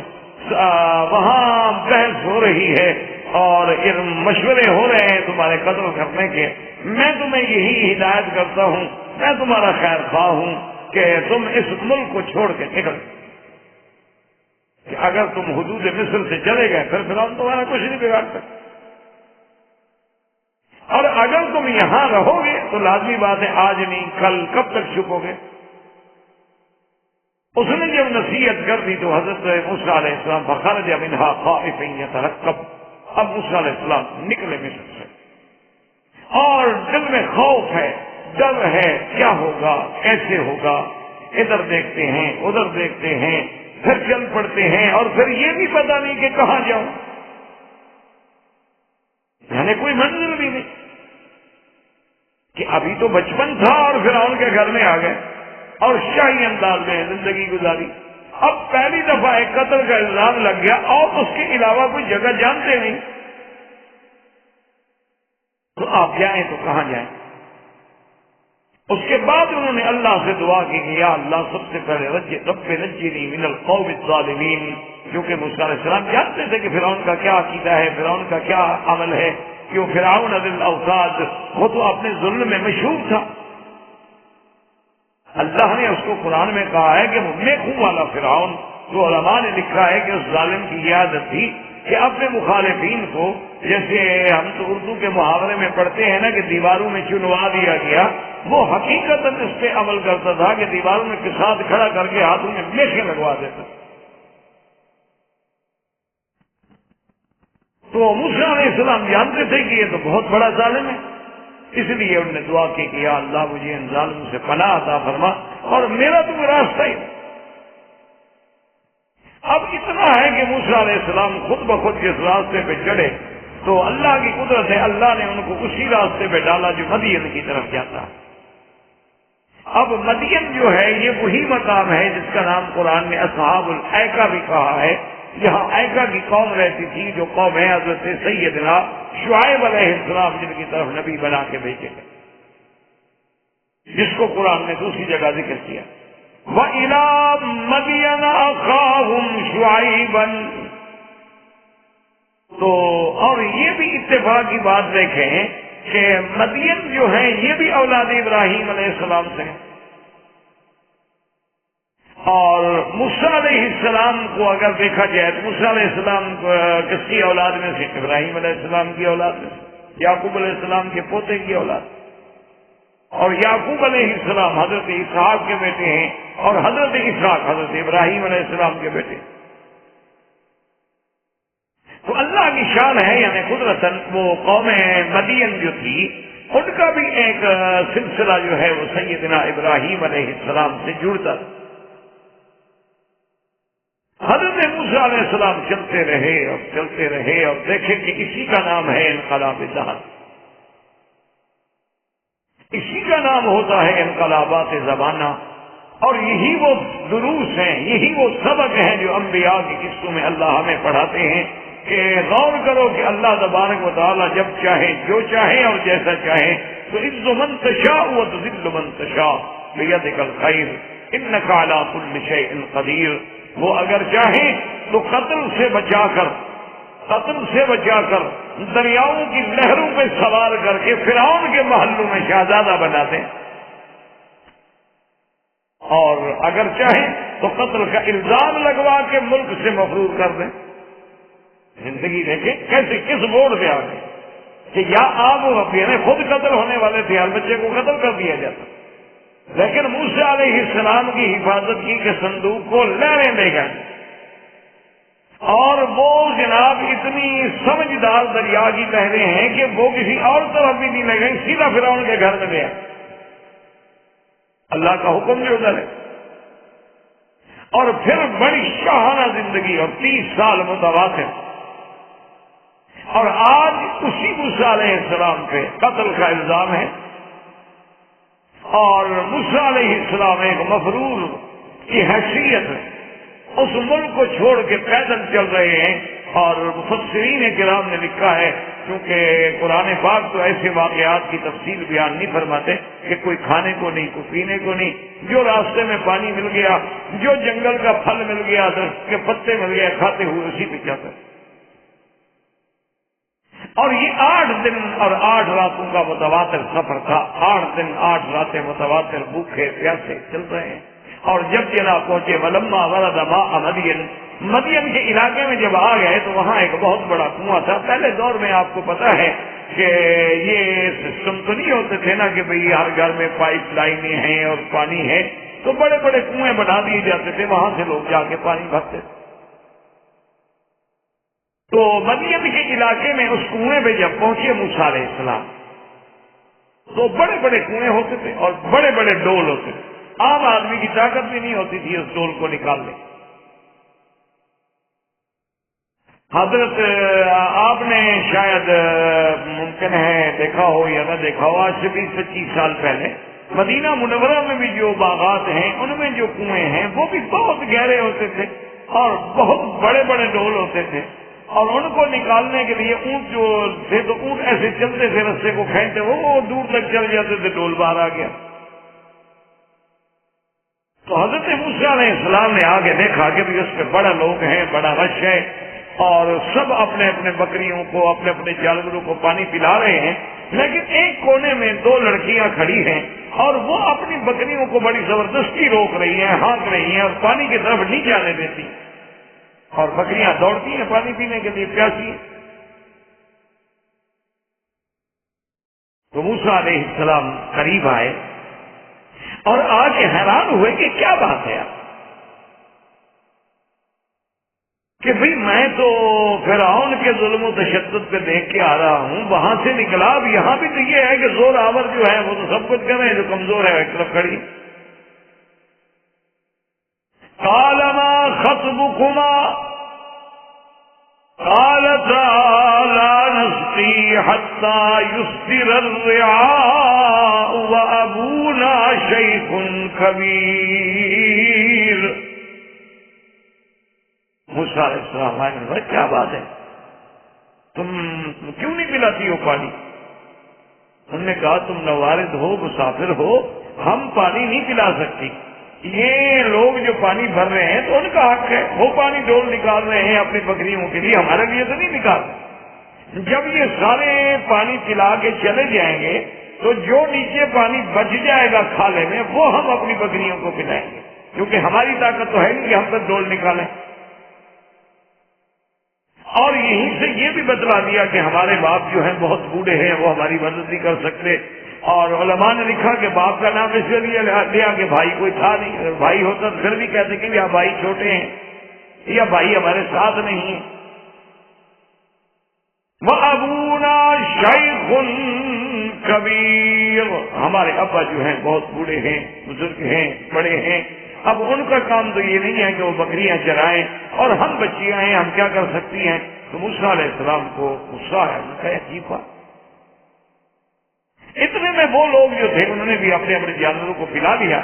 وہاں بحث ہو رہی ہے اور مشورے ہو رہے ہیں تمہارے قتل کرنے کے. میں تمہیں یہی ہدایت کرتا ہوں، میں تمہارا خیر خواہ ہوں کہ تم اس ملک کو چھوڑ کے نکل. کہ اگر تم حدود مصر سے چلے گئے پھر فرعون تمہارا کچھ نہیں بگاڑ سکتا، اور اگر تم یہاں رہو گے تو لازمی بات ہے آج نہیں کل کب تک چھپو گے. اس نے جب نصیحت کر دی تو حضرت موسیٰ علیہ السلام فخرج منہا خائفا یترقب. اب موسیٰ علیہ السلام نکلے مصر سے اور دل میں خوف ہے، ڈر ہے، کیا ہوگا، کیسے ہوگا. ادھر دیکھتے ہیں، ادھر دیکھتے ہیں، پھر چل پڑتے ہیں اور پھر یہ بھی پتا نہیں کہ کہاں جاؤں. یعنی کوئی منزل بھی نہیں کہ ابھی تو بچپن تھا اور فرعون کے گھر میں آ گئے اور شاہی انداز میں زندگی گزاری. اب پہلی دفعہ ایک قتل کا الزام لگ گیا اور اس کے علاوہ کوئی جگہ جانتے نہیں، تو آپ جائیں تو کہاں جائیں. اس کے بعد انہوں نے اللہ سے دعا کی کہ یا اللہ سب سے پہلے رب نجنی من القوم الظالمین. کیونکہ موسیٰ علیہ السلام جانتے تھے کہ فرعون کا کیا عقیدہ ہے، فرعون کا کیا عمل ہے. کہ وہ فرعون ذی الاوتاد، وہ تو اپنے ظلم میں مشہور تھا. اللہ نے اس کو قرآن میں کہا ہے کہ وہ نیکوں والا فرعون، جو علماء نے لکھا ہے کہ اس ظالم کی یہ عادت تھی کہ اپنے مخالفین کو، جیسے ہم تو اردو کے محاورے میں پڑھتے ہیں نا کہ دیواروں میں چنوا دیا گیا، وہ حقیقت اس پہ عمل کرتا تھا کہ دیواروں میں کساد کھڑا کر کے ہاتھوں میں میخیں لگوا دیتا. تو موسیٰ علیہ السلام جانتے تھے کہ یہ تو بہت بڑا ظالم ہے، اس لیے انہوں نے دعا کی کہ یا اللہ مجھے ان ظالموں سے پناہ عطا فرما اور میرا تو راستہ ہی نہیں۔ اب اتنا ہے کہ موسیٰ علیہ السلام خود بخود جس راستے پہ چڑھے تو اللہ کی قدرت ہے، اللہ نے ان کو اسی راستے پہ ڈالا جو مدین کی طرف جاتا ہے۔ اب مدین جو ہے یہ وہی مقام ہے جس کا نام قرآن نے اصحاب الایکا بھی کہا ہے، یہاں ایکا کی قوم رہتی تھی جو قوم ہے حضرت سیدنا شعیب علیہ السلام جن کی طرف نبی بنا کے بھیجے گئے، جس کو قرآن نے دوسری جگہ ذکر کیا، وَإِلَىٰ مَدْيَنَ أَخَاهُمْ شُعَيْبًا۔ تو اور یہ بھی اتفاق کی بات دیکھیں کہ مدین جو ہے یہ بھی اولاد ابراہیم علیہ السلام سے ہیں، اور موسیٰ علیہ السلام کو اگر دیکھا جائے تو موسیٰ علیہ السلام کس کی اولاد میں سے؟ ابراہیم علیہ السلام کی اولاد میں سے، یعقوب علیہ السلام کے پوتے کی اولاد، اور یعقوب علیہ السلام حضرت اسحاق کے بیٹے ہیں، اور حضرت اسحاق حضرت ابراہیم علیہ السلام کے بیٹے۔ تو اللہ کی شان ہے، یعنی قدرتاً وہ قوم مدین جو تھی ان کا بھی ایک سلسلہ جو ہے وہ سیدنا ابراہیم علیہ السلام سے جڑتا تھا۔ حضرت موسیٰ علیہ السلام چلتے رہے اور دیکھیں کہ اسی کا نام ہے انقلاب دہر، اسی کا نام ہوتا ہے انقلابات زمانہ، اور یہی وہ دروس ہیں، یہی وہ سبق ہیں جو انبیاء کی قصوں میں اللہ ہمیں پڑھاتے ہیں کہ غور کرو کہ اللہ تبارک و تعالی جب چاہے، جو چاہے اور جیسا چاہے، تو عز من تشاء وتذل من تشاء بیدک الخیر انک علی کل شیء قدیر۔ وہ اگر چاہیں تو قتل سے بچا کر دریاؤں کی لہروں پہ سوار کر کے فرعون کے محلوں میں شہزادہ بنا دیں، اور اگر چاہیں تو قتل کا الزام لگوا کے ملک سے مفرور کر دیں۔ زندگی دیکھیں کیسے کس موڑ پہ آ گئے کہ یا آپ یعنی خود قتل ہونے والے تھے، ہر بچے کو قتل کر دیا جاتا، لیکن موسیٰ علیہ السلام کی حفاظت کی کہ صندوق کو لہریں لے گئے، اور وہ جناب اتنی سمجھدار دریا کی لہریں ہیں کہ وہ کسی اور طرف بھی نہیں لے گئی، سیدھا فرعون کے گھر میں گیا، اللہ کا حکم جو ادھر ہے۔ اور پھر بڑی شاہانہ زندگی اور 30 سال متواتر، اور آج اسی موسیٰ علیہ السلام پہ قتل کا الزام ہے، اور موسیٰ علیہ السلام ایک مفرور کی حیثیت اس ملک کو چھوڑ کے پیدل چل رہے ہیں، اور مفسرین کرام نے لکھا ہے، کیونکہ قرآن پاک تو ایسے واقعات کی تفصیل بیان نہیں فرماتے کہ کوئی کھانے کو نہیں، کوئی پینے کو نہیں، جو راستے میں پانی مل گیا، جو جنگل کا پھل مل گیا، درخت کے پتے مل گئے، کھاتے ہوئے اسی پہ چلتے۔ اور یہ 8 دن اور 8 راتوں کا متواتر سفر تھا، 8 دن 8 راتیں متواتر بھوکے پیاسے چل رہے ہیں، اور جب جناب پہنچے ولما ورد ماء مدین کے علاقے میں جب آ گئے تو وہاں ایک بہت بڑا کنواں تھا۔ پہلے دور میں آپ کو پتا ہے کہ یہ سسٹم تو نہیں ہوتے تھے نا کہ بھئی ہر گھر میں پائپ لائنیں ہیں اور پانی ہے، تو بڑے بڑے کنویں بنا دیے جاتے تھے، وہاں سے لوگ جا کے پانی بھرتے تھے۔ تو مدین کے علاقے میں اس کنویں پہ جب پہنچے موسیٰ علیہ السلام تو بڑے بڑے کنویں ہوتے تھے اور بڑے بڑے ڈول ہوتے تھے، عام آدمی کی طاقت بھی نہیں ہوتی تھی اس ڈول کو نکالنے۔ حضرت آپ نے شاید ممکن ہے دیکھا ہو یا نہ دیکھا ہو، آج سے 20-25 سال پہلے مدینہ منورہ میں بھی جو باغات ہیں ان میں جو کنویں ہیں وہ بھی بہت گہرے ہوتے تھے اور بہت بڑے بڑے ڈول ہوتے تھے، اور ان کو نکالنے کے لیے اونٹ جو تھے تو اونٹ ایسے چلتے تھے، رستے کو کھینچتے وہ دور تک چل جاتے تھے، ڈول باہر آ گیا۔ تو حضرت موسیٰ علیہ السلام نے آگے دیکھا کہ بھی اس پہ بڑا لوگ ہیں، بڑا رش ہے، اور سب اپنے اپنے بکریوں کو، اپنے اپنے جانوروں کو پانی پلا رہے ہیں، لیکن ایک کونے میں 2 لڑکیاں کھڑی ہیں اور وہ اپنی بکریوں کو بڑی زبردستی روک رہی ہیں، ہانک رہی ہیں اور پانی کی طرف نہیں جانے دیتی، اور بکریاں دوڑتی ہیں پانی پینے کے لیے، پیاسی ہیں۔ تو موسیٰ علیہ السلام قریب آئے اور آ کے حیران ہوئے کہ کیا بات ہے آپ، کہ بھئی میں تو فرعون کے ظلم و تشدد پہ دیکھ کے آ رہا ہوں، وہاں سے نکلا، اب یہاں بھی تو یہ ہے کہ زور آور جو ہے وہ تو سب کچھ کر رہے ہیں، جو کمزور ہے ایک طرف کھڑی۔ خطبكما قالتا لا نسقي حتى يصدر الرعاء وأبونا شيخ كبير. موسیٰ علیہ السلام نے کہا کیا بات ہے، تم کیوں نہیں پلاتی ہو پانی؟ انہوں نے کہا تم نوارد ہو، مسافر ہو، ہم پانی نہیں پلا سکتی. یہ لوگ جو پانی بھر رہے ہیں تو ان کا حق ہے، وہ پانی ڈول نکال رہے ہیں اپنی بکریوں کے لیے، ہمارے لیے تو نہیں نکال رہے. جب یہ سارے پانی پلا کے چلے جائیں گے تو جو نیچے پانی بچ جائے گا کھالے میں وہ ہم اپنی بکریوں کو پلائیں گے، کیونکہ ہماری طاقت تو ہے نہیں کہ ہم تک ڈول نکالیں. اور یہیں سے یہ بھی بتلا دیا کہ ہمارے باپ جو ہیں بہت بوڑھے ہیں، وہ ہماری مدد نہیں کر سکتے. اور علماء نے لکھا کہ باپ کا نام اس لیے لیا کہ بھائی کوئی تھا نہیں، اگر بھائی ہوتا تو پھر بھی کہتے کہ یا بھائی چھوٹے ہیں یا بھائی ہمارے ساتھ نہیں ہیں. وَأَبُونَا شَيْخٌ كَبِيرٌ، ہمارے ابا جو ہیں بہت بوڑھے ہیں، بزرگ ہیں، بڑے ہیں. اب ان کا کام تو یہ نہیں ہے کہ وہ بکریاں چرائیں اور ہم بچیاں ہیں، ہم کیا کر سکتی ہیں. تو موسیٰ علیہ السلام کو غصہ ہے، ان کا عجیب بات. اتنے میں وہ لوگ جو تھے انہوں نے بھی اپنے اپنے جانوروں کو پلا دیا.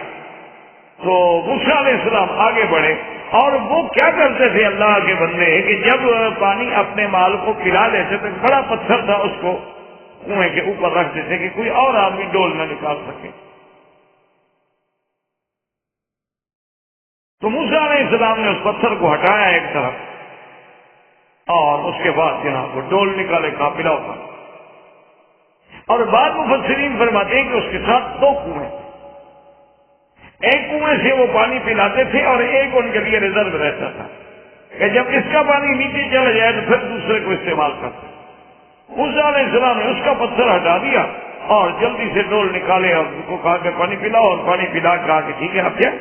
تو موسیٰ علیہ السلام آگے بڑھے اور وہ کیا کرتے تھے اللہ کے بندے کہ جب پانی اپنے مال کو پلا لیتے تو بڑا پتھر تھا اس کو کنویں کے اوپر رکھ دیتے کہ کوئی اور آدمی ڈول نہ نکال سکے. تو موسیٰ علیہ السلام نے اس پتھر کو ہٹایا ایک طرف اور اس کے بعد جناب وہ ڈول نکالے قافلہ کا. اور بعد مفسرین فرماتے ہیں کہ اس کے ساتھ دو کنویں، ایک کنویں سے وہ پانی پلاتے تھے اور ایک ان کے لیے ریزرو رہتا تھا کہ جب اس کا پانی نیچے چلا جائے تو پھر دوسرے کو استعمال کرتے. موسیٰ علیہ السلام نے اس کا پتھر ہٹا دیا اور جلدی سے ڈول نکالے اور ان کو کہا کہ پانی پلاؤ، اور پانی پلا کہا کہ ٹھیک ہے اب کیا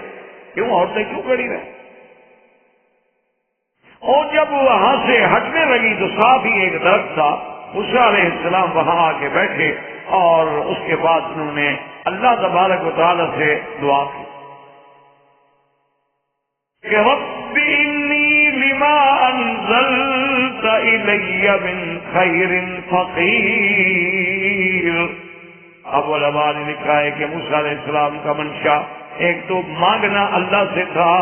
کیوں عورتیں کیوں کھڑی رہے. اور جب وہاں سے ہٹنے لگی تو صاف ہی ایک درخت تھا. موسیٰ علیہ السلام وہاں آ کے بیٹھے اور اس کے بعد انہوں نے اللہ تبارک و تعالی سے دعا کی کہ رب انی لما انزلت الی من خیر فقیر. اب علماء نے لکھا ہے کہ موسیٰ علیہ السلام کا منشا ایک تو مانگنا اللہ سے تھا،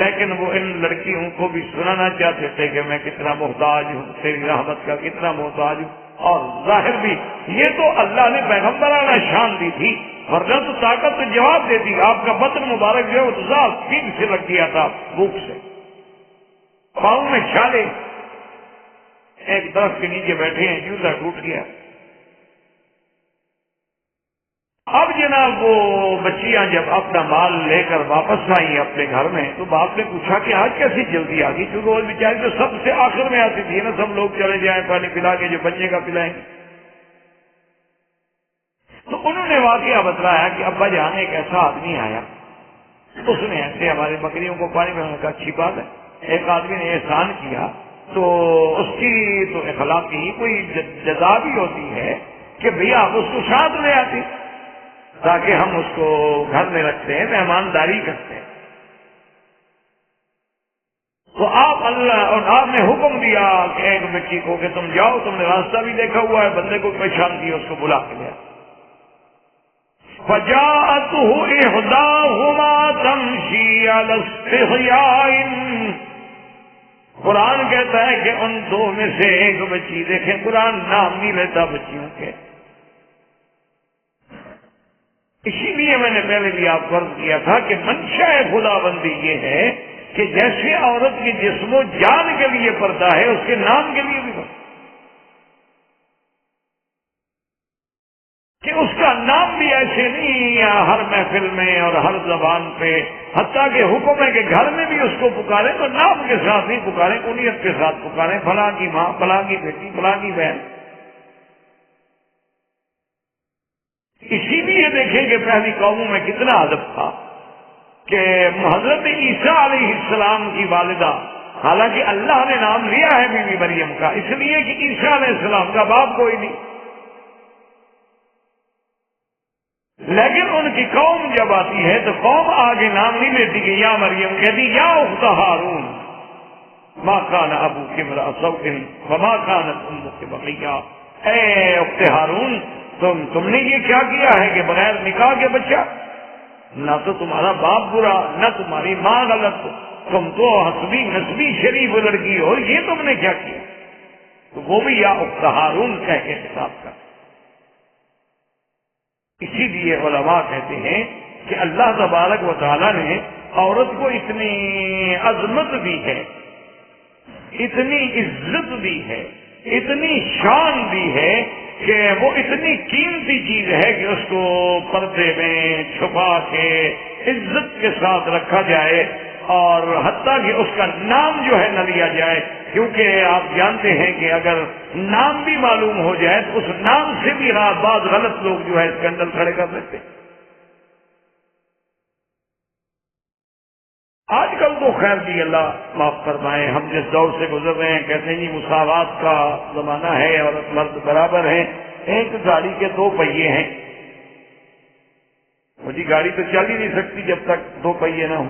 لیکن وہ ان لڑکیوں کو بھی سنانا چاہتے تھے کہ میں کتنا محتاج ہوں، تیری رحمت کا کتنا محتاج ہوں. اور ظاہر بھی یہ تو اللہ نے پیغمبرانہ شان دی تھی، ورنہ تو طاقت تو جواب دیتی. آپ کا بطن مبارک جو ہے وہ ذات پیٹ سے لگ گیا تھا، بھوک سے، پاؤں میں چھالے. ایک درخت کے نیچے بیٹھے ہیں، جوتا ٹوٹ گیا. اب جناب وہ بچیاں جب اپنا مال لے کر واپس آئی اپنے گھر میں تو باپ نے پوچھا کہ آج کیسی جلدی آ گئی، کیونکہ وہ بیچاری تو سب سے آخر میں آتی تھی نا، سب لوگ چلے جائیں پانی پلا کے جو بچے کا پلائیں گے. تو انہوں نے واقعہ بتلایا کہ ابا جان ایک ایسا آدمی آیا، اس نے ایسے ہماری بکریوں کو پانی پلانے کا. اچھی بات ہے، ایک آدمی نے احسان کیا تو اس کی تو اخلاقی کوئی جزا بھی ہوتی ہے کہ بھیا آپ اس کو ساتھ لے آتے تاکہ ہم اس کو گھر میں رکھتے ہیں، مہمانداری کرتے ہیں. تو آپ نے حکم دیا کہ ایک بچی کو کہ تم جاؤ، تم نے راستہ بھی دیکھا ہوا ہے، بندے کو پریشان کیا، اس کو بلا کے لیا. فجاءته احداهما تمشي على استحياء. قرآن کہتا ہے کہ ان دو میں سے ایک بچی، دیکھیں قرآن نام نہیں لیتا بچیوں کے، اسی لیے میں نے پہلے بھی آپ کو عرض کیا تھا کہ منشا خدا بندی یہ ہے کہ جیسے عورت کی جسم و جان کے لیے پردہ ہے، اس کے نام کے لیے بھی پردہ، کہ اس کا نام بھی ایسے نہیں ہر محفل میں اور ہر زبان پہ، حتیٰ کہ حکم ہے کہ گھر میں بھی اس کو پکاریں تو نام کے ساتھ نہیں پکاریں، کنیت کے ساتھ پکاریں، فلاں کی ماں، فلاں کی بیٹی، فلاں کی بہن. اسی لیے دیکھیں کہ پہلی قوموں میں کتنا ادب تھا کہ حضرت عیسیٰ علیہ السلام کی والدہ، حالانکہ اللہ نے نام لیا ہے بی بی مریم کا، اس لیے کہ عیسیٰ علیہ السلام کا باپ کوئی نہیں، لیکن ان کی قوم جب آتی ہے تو قوم آگے نام نہیں لیتی کہ یا مریم، کہتی یا اخت ہارون، ما کان ابوک امرأ سوء وما کانت امک بغیہ. اے اخت ہارون، تم نے یہ کیا کیا ہے کہ بغیر نکاح کے بچہ؟ نہ تو تمہارا باپ برا، نہ تمہاری ماں غلط، تم تو حسبی نسبی شریف لڑکی ہو، یہ تم نے کیا کیا؟ تو وہ بھی یا اخت ہارون کہہ کے خطاب کر. اسی لیے علماء کہتے ہیں کہ اللہ تبارک و تعالیٰ نے عورت کو اتنی عظمت دی ہے، اتنی عزت دی ہے، اتنی شان دی ہے کہ وہ اتنی قیمتی چیز ہے کہ اس کو پردے میں چھپا کے عزت کے ساتھ رکھا جائے، اور حتیٰ کہ اس کا نام جو ہے نہ لیا جائے، کیونکہ آپ جانتے ہیں کہ اگر نام بھی معلوم ہو جائے تو اس نام سے بھی بعض غلط لوگ جو ہے اسکینڈل کھڑے کر دیتے ہیں. آج کل تو خیر بھی اللہ معاف فرمائے، ہم جس دور سے گزر رہے ہیں کہتے ہیں جی مساوات کا زمانہ ہے، عورت مرد برابر ہیں. ایک گاڑی کے 2 پہیے ہیں، وہ جی گاڑی تو چل ہی نہیں سکتی جب تک 2 پہیے نہ ہوں.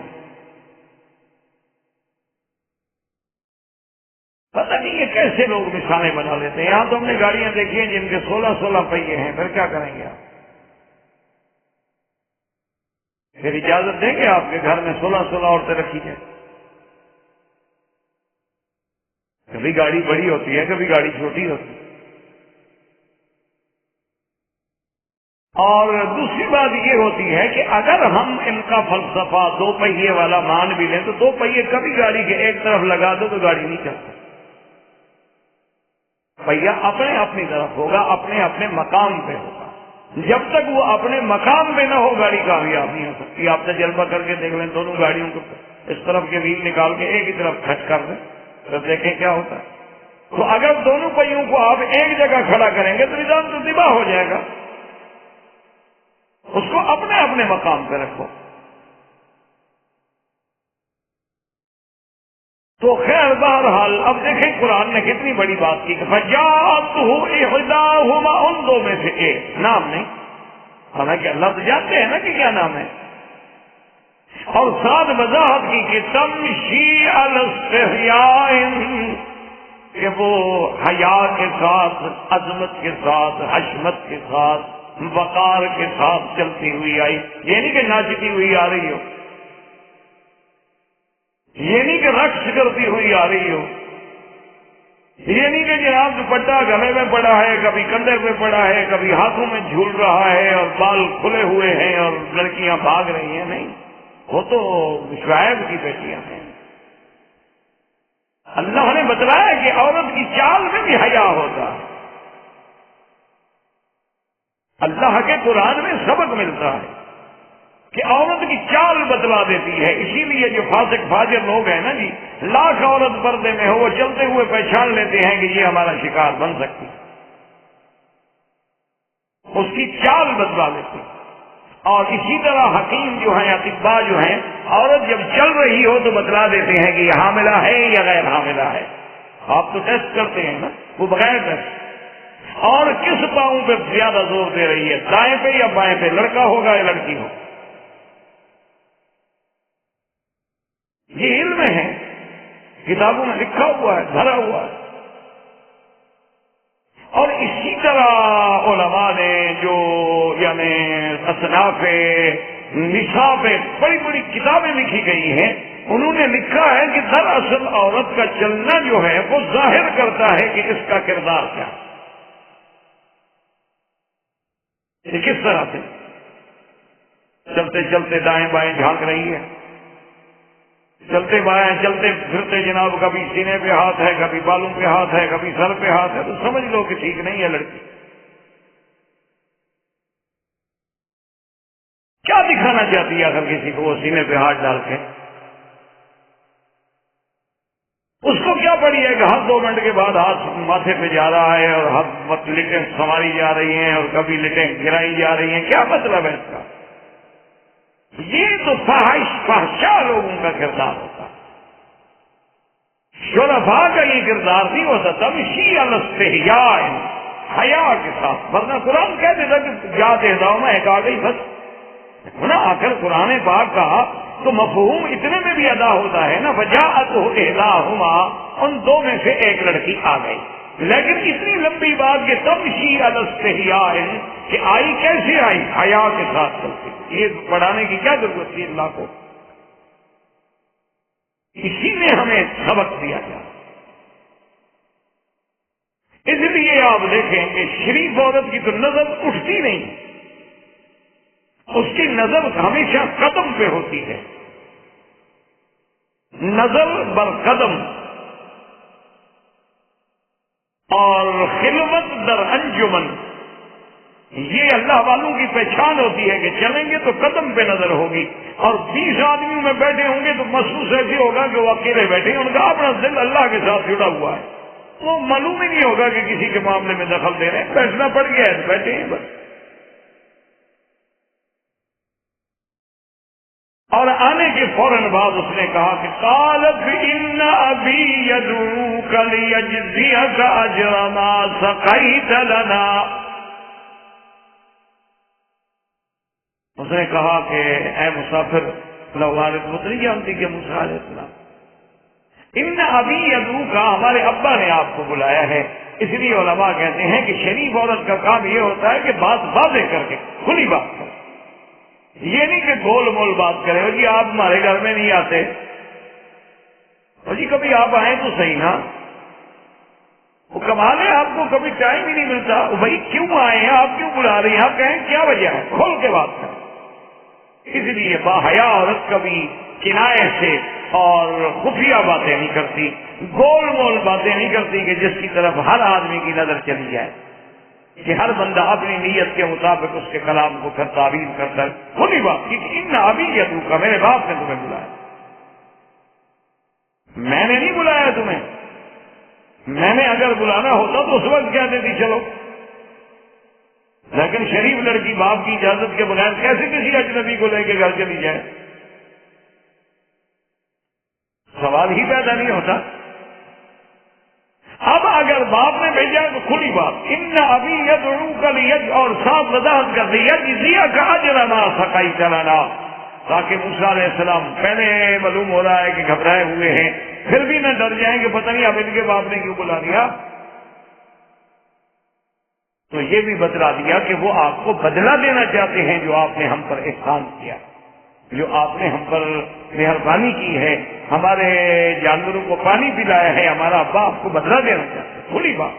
پتہ نہیں یہ کیسے لوگ مثالیں بنا لیتے ہیں. یہاں تو ہم نے گاڑیاں دیکھی ہیں جن کے 16 پہیے ہیں، پھر کیا کریں گے آپ؟ پھر اجازت دیں گے آپ کے گھر میں 16 عورتیں رکھی جائیں؟ کبھی گاڑی بڑی ہوتی ہے، کبھی گاڑی چھوٹی ہوتی ہے. اور دوسری بات یہ ہوتی ہے کہ اگر ہم ان کا فلسفہ 2 پہیے والا مان بھی لیں تو 2 پہیے کبھی گاڑی کے ایک طرف لگا دو تو گاڑی نہیں چلتی. پہیا اپنے اپنی طرف ہوگا، اپنے اپنے مقام پہ ہوگا. جب تک وہ اپنے مقام پہ نہ ہو گاڑی کامیاب نہیں ہو سکتی. آپ تجربہ کر کے دیکھ لیں، دونوں گاڑیوں کو اس طرف کے وہیل نکال کے ایک ہی طرف کھچ کر دیں تو دیکھیں کیا ہوتا ہے. تو اگر دونوں پہیوں کو آپ ایک جگہ کھڑا کریں گے تو نظام تو تباہ ہو جائے گا. اس کو اپنے اپنے مقام پہ رکھو. تو خیر بہرحال اب دیکھیں قرآن نے کتنی بڑی بات کی کہ فَجَاءَتْهُ إِحْدَاهُمَا، ان 2 میں سے ایک. نام نہیں، حالانکہ اللہ تو جانتے ہیں نا کہ کیا نام ہے. اور ساتھ وضاحت کی کہ تمشی علی استحیاء، کہ وہ حیا کے ساتھ، عظمت کے ساتھ، حشمت کے ساتھ، وقار کے ساتھ چلتی ہوئی آئی. یہ نہیں کہ ناچتی ہوئی آ رہی ہو، یہ نہیں کہ رقص کرتی ہوئی آ رہی ہو، یہ نہیں کہ جناب دوپٹہ گلے میں پڑا ہے، کبھی کندھے پہ پڑا ہے، کبھی ہاتھوں میں جھول رہا ہے اور بال کھلے ہوئے ہیں اور لڑکیاں بھاگ رہی ہیں. نہیں، وہ تو شعیب کی بیٹیاں ہیں. اللہ نے بتلایا کہ عورت کی چال میں بھی حیا ہوتا ہے. اللہ کے قرآن میں سبق ملتا ہے کہ عورت کی چال بتلا دیتی ہے. اسی لیے جو فاسق فاجر لوگ ہیں نا جی، لاکھ عورت پردے میں ہو، وہ چلتے ہوئے پہچان لیتے ہیں کہ یہ ہمارا شکار بن سکتی ہے. اس کی چال بتلا دیتی ہے. اور اسی طرح حکیم جو ہیں، اطباء جو ہیں، عورت جب چل رہی ہو تو بتلا دیتے ہیں کہ یہ حاملہ ہے یا غیر حاملہ ہے. آپ تو ٹیسٹ کرتے ہیں نا، وہ بغیر ٹیسٹ. اور کس پاؤں پہ زیادہ زور دے رہی ہے، دائیں پہ یا بائیں پہ، لڑکا ہوگا یا لڑکی ہو. یہ علم ہے، کتابوں میں لکھا ہوا ہے، بھرا ہوا ہے. اور اسی طرح علماء نے جو یعنی اصناف نساء پہ بڑی بڑی کتابیں لکھی گئی ہیں، انہوں نے لکھا ہے کہ دراصل عورت کا چلنا جو ہے وہ ظاہر کرتا ہے کہ اس کا کردار کیا. یہ کس طرح سے چلتے چلتے دائیں بائیں جھانک رہی ہے، چلتے بائیں چلتے پھرتے جناب کبھی سینے پہ ہاتھ ہے، کبھی بالوں پہ ہاتھ ہے، کبھی سر پہ ہاتھ ہے، تو سمجھ لو کہ ٹھیک نہیں ہے لڑکی. کیا دکھانا چاہتی ہے اگر کسی کو وہ سینے پہ ہاتھ ڈال کے؟ اس کو کیا پڑی ہے کہ ہر 2 منٹ کے بعد ہاتھ ماتھے پہ جا رہا ہے اور ہر وقت لٹیں سنواری جا رہی ہیں اور کبھی لٹیں گرائی جا رہی ہیں. کیا مطلب ہے اس کا؟ یہ تو فحشا لوگوں کا کردار ہوتا ہے. شرفاء کا یہ کردار نہیں ہوتا. تمشی علی استحیاء، حیا کے ساتھ. ورنہ قرآن کہہ دیتا کہ جا دے داؤں میں ایک آ گئی بس. آخر قرآن پاک کا تو مفہوم اتنے میں بھی ادا ہوتا ہے نا، فجاءتہ احداہما، ان دو میں سے ایک لڑکی آ گئی، لیکن اتنی لمبی بات کہ تمشی علی استحیاء، کہ آئی کیسے آئی؟ حیا کے ساتھ چلتی، یہ پڑھانے کی کیا ضرورت تھی اللہ کو؟ اسی نے ہمیں سبق دیا گیا۔ اس لیے آپ دیکھیں کہ شریف عورت کی تو نظر اٹھتی نہیں، اس کی نظر ہمیشہ قدم پہ ہوتی ہے، نظر بر قدم، اور خلوت در انجمن، یہ اللہ والوں کی پہچان ہوتی ہے کہ چلیں گے تو قدم پہ نظر ہوگی، اور 20 آدمیوں میں بیٹھے ہوں گے تو محسوس ایسے ہوگا کہ وہ اکیلے بیٹھے ہیں، ان کا اپنا دل اللہ کے ساتھ جڑا ہوا ہے، وہ معلوم ہی نہیں ہوگا کہ کسی کے معاملے میں دخل دے رہے ہیں، بیٹھنا پڑ گیا ہے تو بیٹھے ہیں بس۔ اور آنے کے فوراً بعد اس نے کہا کہ قالت ان ابی یدعوک لیجزیک اجر ما سقیت لنا، اس نے کہا کہ اے مسافر، لوالد وہ تو نہیں جانتی کہ موسیٰ علیہ السلام، ان ابی یدعوک، ہمارے ابا نے آپ کو بلایا ہے۔ اس لیے علماء کہتے ہیں کہ شریف عورت کا کام یہ ہوتا ہے کہ بات واضح کر کے کھلی بات کرے، یہ نہیں کہ گول مول بات کرے، جی آپ ہمارے گھر میں نہیں آتے، اور جی کبھی آپ آئیں تو صحیح نا، وہ کمال ہے آپ کو کبھی ٹائم ہی نہیں ملتا، بھائی کیوں آئے ہیں آپ، کیوں بلا رہی ہیں آپ، کہیں کیا وجہ ہے، کھول کے بات کریں۔ اس لیے باحیا عورت کبھی کنایے سے اور خفیہ باتیں نہیں کرتی، گول مول باتیں نہیں کرتی کہ جس کی طرف ہر آدمی کی نظر چلی جائے، کہ ہر بندہ اپنی نیت کے مطابق اس کے کلام کو پھر تعبیر کرتا ہے، کھلی بات کی کہ ان ابی یدعوک، میرے باپ نے تمہیں بلایا، میں نے نہیں بلایا تمہیں، میں نے اگر بلانا ہوتا تو اس وقت کہہ دیتی چلو، لیکن شریف لڑکی باپ کی اجازت کے بغیر کیسے کسی اجنبی کو لے کے گھر چلی جائے؟ سوال ہی پیدا نہیں ہوتا۔ اب اگر باپ نے بھیجا تو کھلی بات، ان ابی یدعوک لیجزیک، اور ساتھ وضاحت کر دی یجزیک اجر ما سقیت لنا، تاکہ موسیٰ علیہ السلام پہلے معلوم ہو رہا ہے کہ گھبرائے ہوئے ہیں، پھر بھی نہ ڈر جائیں کہ پتہ نہیں اب ان کے باپ نے کیوں بلا دیا، تو یہ بھی بتلا دیا کہ وہ آپ کو بدلہ دینا چاہتے ہیں جو آپ نے ہم پر احسان کیا، جو آپ نے ہم پر مہربانی کی ہے، ہمارے جانوروں کو پانی پلایا ہے، ہمارا ابا آپ کو بدلہ دینا چاہتے ہیں، کھلی بات۔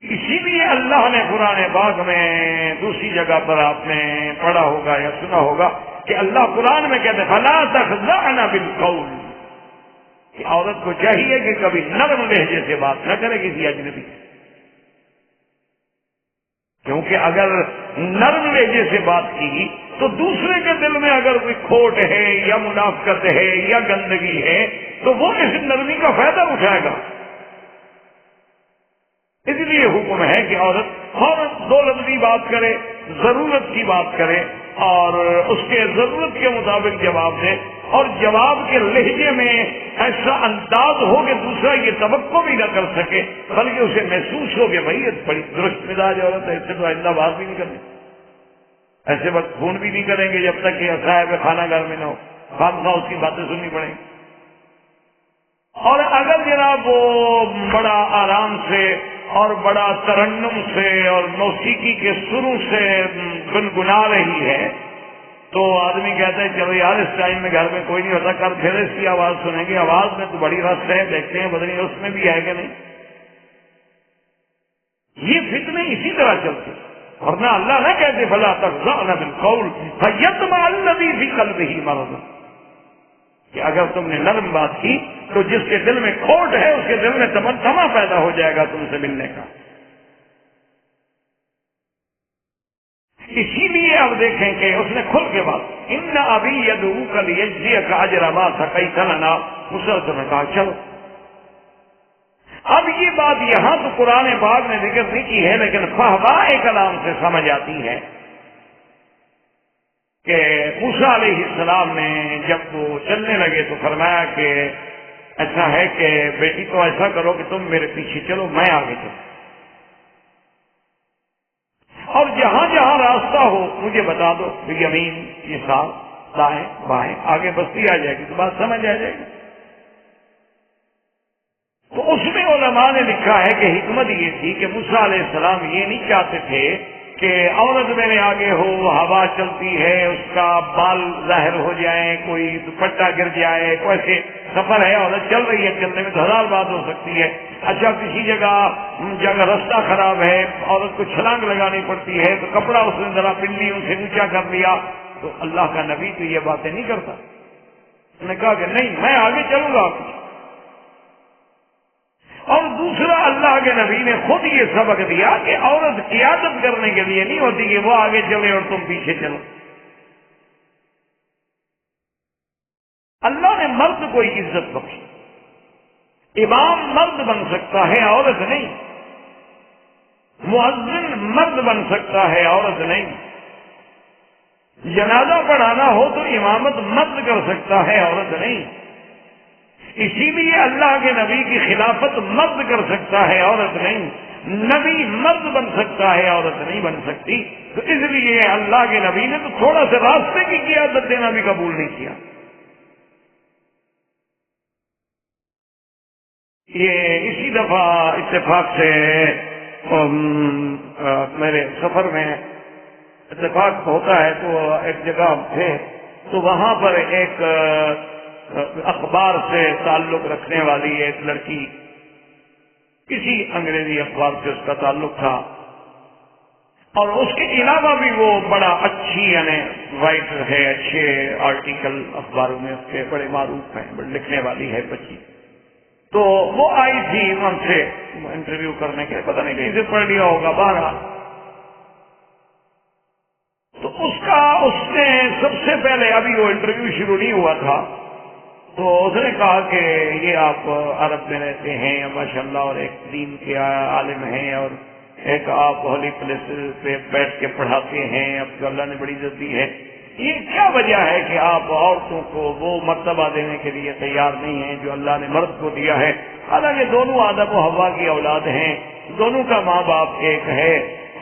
اسی لیے اللہ نے قرآن پاک میں دوسری جگہ پر آپ نے پڑھا ہوگا یا سنا ہوگا کہ اللہ قرآن میں کہتے ہیں فَلَا تَخْضَعْنَ بِالْقَوْلِ، کہ عورت کو چاہیے کہ کبھی نرم لہجے سے بات نہ کرے کسی اجنبی سے، کیونکہ اگر نرم لہجے سے بات کی تو دوسرے کے دل میں اگر کوئی کھوٹ ہے یا منافقت ہے یا گندگی ہے تو وہ اس نرمی کا فائدہ اٹھائے گا۔ اس لیے حکم ہے کہ عورت دو لفظی بات کرے، ضرورت کی بات کرے اور اس کے ضرورت کے مطابق جواب دے، اور جواب کے لہجے میں ایسا انداز ہو کہ دوسرا یہ توقع بھی نہ کر سکے، بلکہ اسے محسوس ہو کہ بھائی یہ بڑی درست مزاج عورت ہے، اس سے تو آئندہ بات بھی نہیں کرنی، ایسے وقت فون بھی نہیں کریں گے جب تک کہ صاحب خانہ گھر میں نہ ہو، خامخواہ اس کی باتیں سننی پڑیں گی۔ اور اگر جناب وہ بڑا آرام سے اور بڑا ترنم سے اور موسیقی کے سروں سے گنگنا رہی ہے تو آدمی کہتا ہے چلو یار اس ٹائم میں گھر میں کوئی نہیں ہوتا، کل پھر اس کی آواز سنیں گے، آواز میں تو بڑی رس ہے، دیکھتے ہیں بدنی اس میں بھی ہے کہ نہیں۔ یہ فتنے اسی طرح چلتے، ورنہ اللہ نہ کہتے فلا تخضعن بالقول فیطمع الذی فی قلبہ مرض، کہ اگر تم نے نرم بات کی تو جس کے دل میں کھوٹ ہے اس کے دل میں تمنا پیدا ہو جائے گا تم سے ملنے کا۔ اسی لیے اب دیکھیں کہ اس نے کھل کے بات ان ابی یدعوک لیجزیک اجر ما سقیت لنا، مسلسل نے کہا چلو۔ اب یہ بات یہاں تو قرآن پاک نے ذکر نہیں کی ہے، لیکن فہوائے کلام سے سمجھ آتی ہے کہ موسیٰ علیہ السلام نے جب وہ چلنے لگے تو فرمایا کہ ایسا ہے کہ بیٹی تو ایسا کرو کہ تم میرے پیچھے چلو، میں آگے چلوں، اور جہاں جہاں راستہ ہو مجھے بتا دو، یمین یسار دائیں بائیں آگے بستی آ جائے گی تو بات سمجھ آ جائے گی۔ تو اس میں علماء نے لکھا ہے کہ حکمت یہ تھی کہ موسیٰ علیہ السلام یہ نہیں چاہتے تھے کہ عورت میرے آگے ہو، ہوا چلتی ہے اس کا بال ظاہر ہو جائیں، کوئی دوپٹہ گر جائے، کوئی سفر ہے عورت چل رہی ہے، چلنے میں تو ہزار بات ہو سکتی ہے۔ اچھا کسی جگہ رستہ خراب ہے، عورت کو چھلانگ لگانی پڑتی ہے تو کپڑا اس نے ذرا پنڈلی سے اونچا کر لیا، تو اللہ کا نبی تو یہ باتیں نہیں کرتا۔ انہوں نے کہا کہ نہیں میں آگے چلوں گا۔ اور دوسرا اللہ کے نبی نے خود یہ سبق دیا کہ عورت قیادت کرنے کے لیے نہیں ہوتی کہ وہ آگے چلے اور تم پیچھے چلو۔ اللہ نے مرد کو عزت بخشی، امام مرد بن سکتا ہے عورت نہیں، مؤذن مرد بن سکتا ہے عورت نہیں، جنازہ پڑھانا ہو تو امامت مرد کر سکتا ہے عورت نہیں، اسی لیے اللہ کے نبی کی خلافت مرد کر سکتا ہے عورت نہیں، نبی مرد بن سکتا ہے عورت نہیں بن سکتی۔ تو اس لیے اللہ کے نبی نے تو تھوڑا سا راستے کی قیادت دینا بھی قبول نہیں کیا۔ یہ اسی دفعہ اتفاق سے میرے سفر میں اتفاق ہوتا ہے تو ایک جگہ تھے تو وہاں پر ایک اخبار سے تعلق رکھنے والی ایک لڑکی، کسی انگریزی اخبار سے اس کا تعلق تھا، اور اس کے علاوہ بھی وہ بڑا اچھی یعنی رائٹر ہے، اچھے آرٹیکل اخباروں میں اس کے بڑے معروف ہیں، بڑے لکھنے والی ہے بچی۔ تو وہ آئی تھی ہم سے انٹرویو کرنے کے، پتہ نہیں کہیں سے پڑھ لیا ہوگا باہر۔ تو اس نے سب سے پہلے، ابھی وہ انٹرویو شروع نہیں ہوا تھا، تو اس نے کہا کہ یہ آپ عرب میں رہتے ہیں ماشاءاللہ اور ایک دین کے عالم ہیں، اور ایک آپ ہولی پلیس پہ بیٹھ کے پڑھاتے ہیں، اب تو اللہ نے بڑی عزت دی ہے، یہ کیا وجہ ہے کہ آپ عورتوں کو وہ مرتبہ دینے کے لیے تیار نہیں ہیں جو اللہ نے مرد کو دیا ہے؟ حالانکہ دونوں آدم و حوا کی اولاد ہیں، دونوں کا ماں باپ ایک ہے،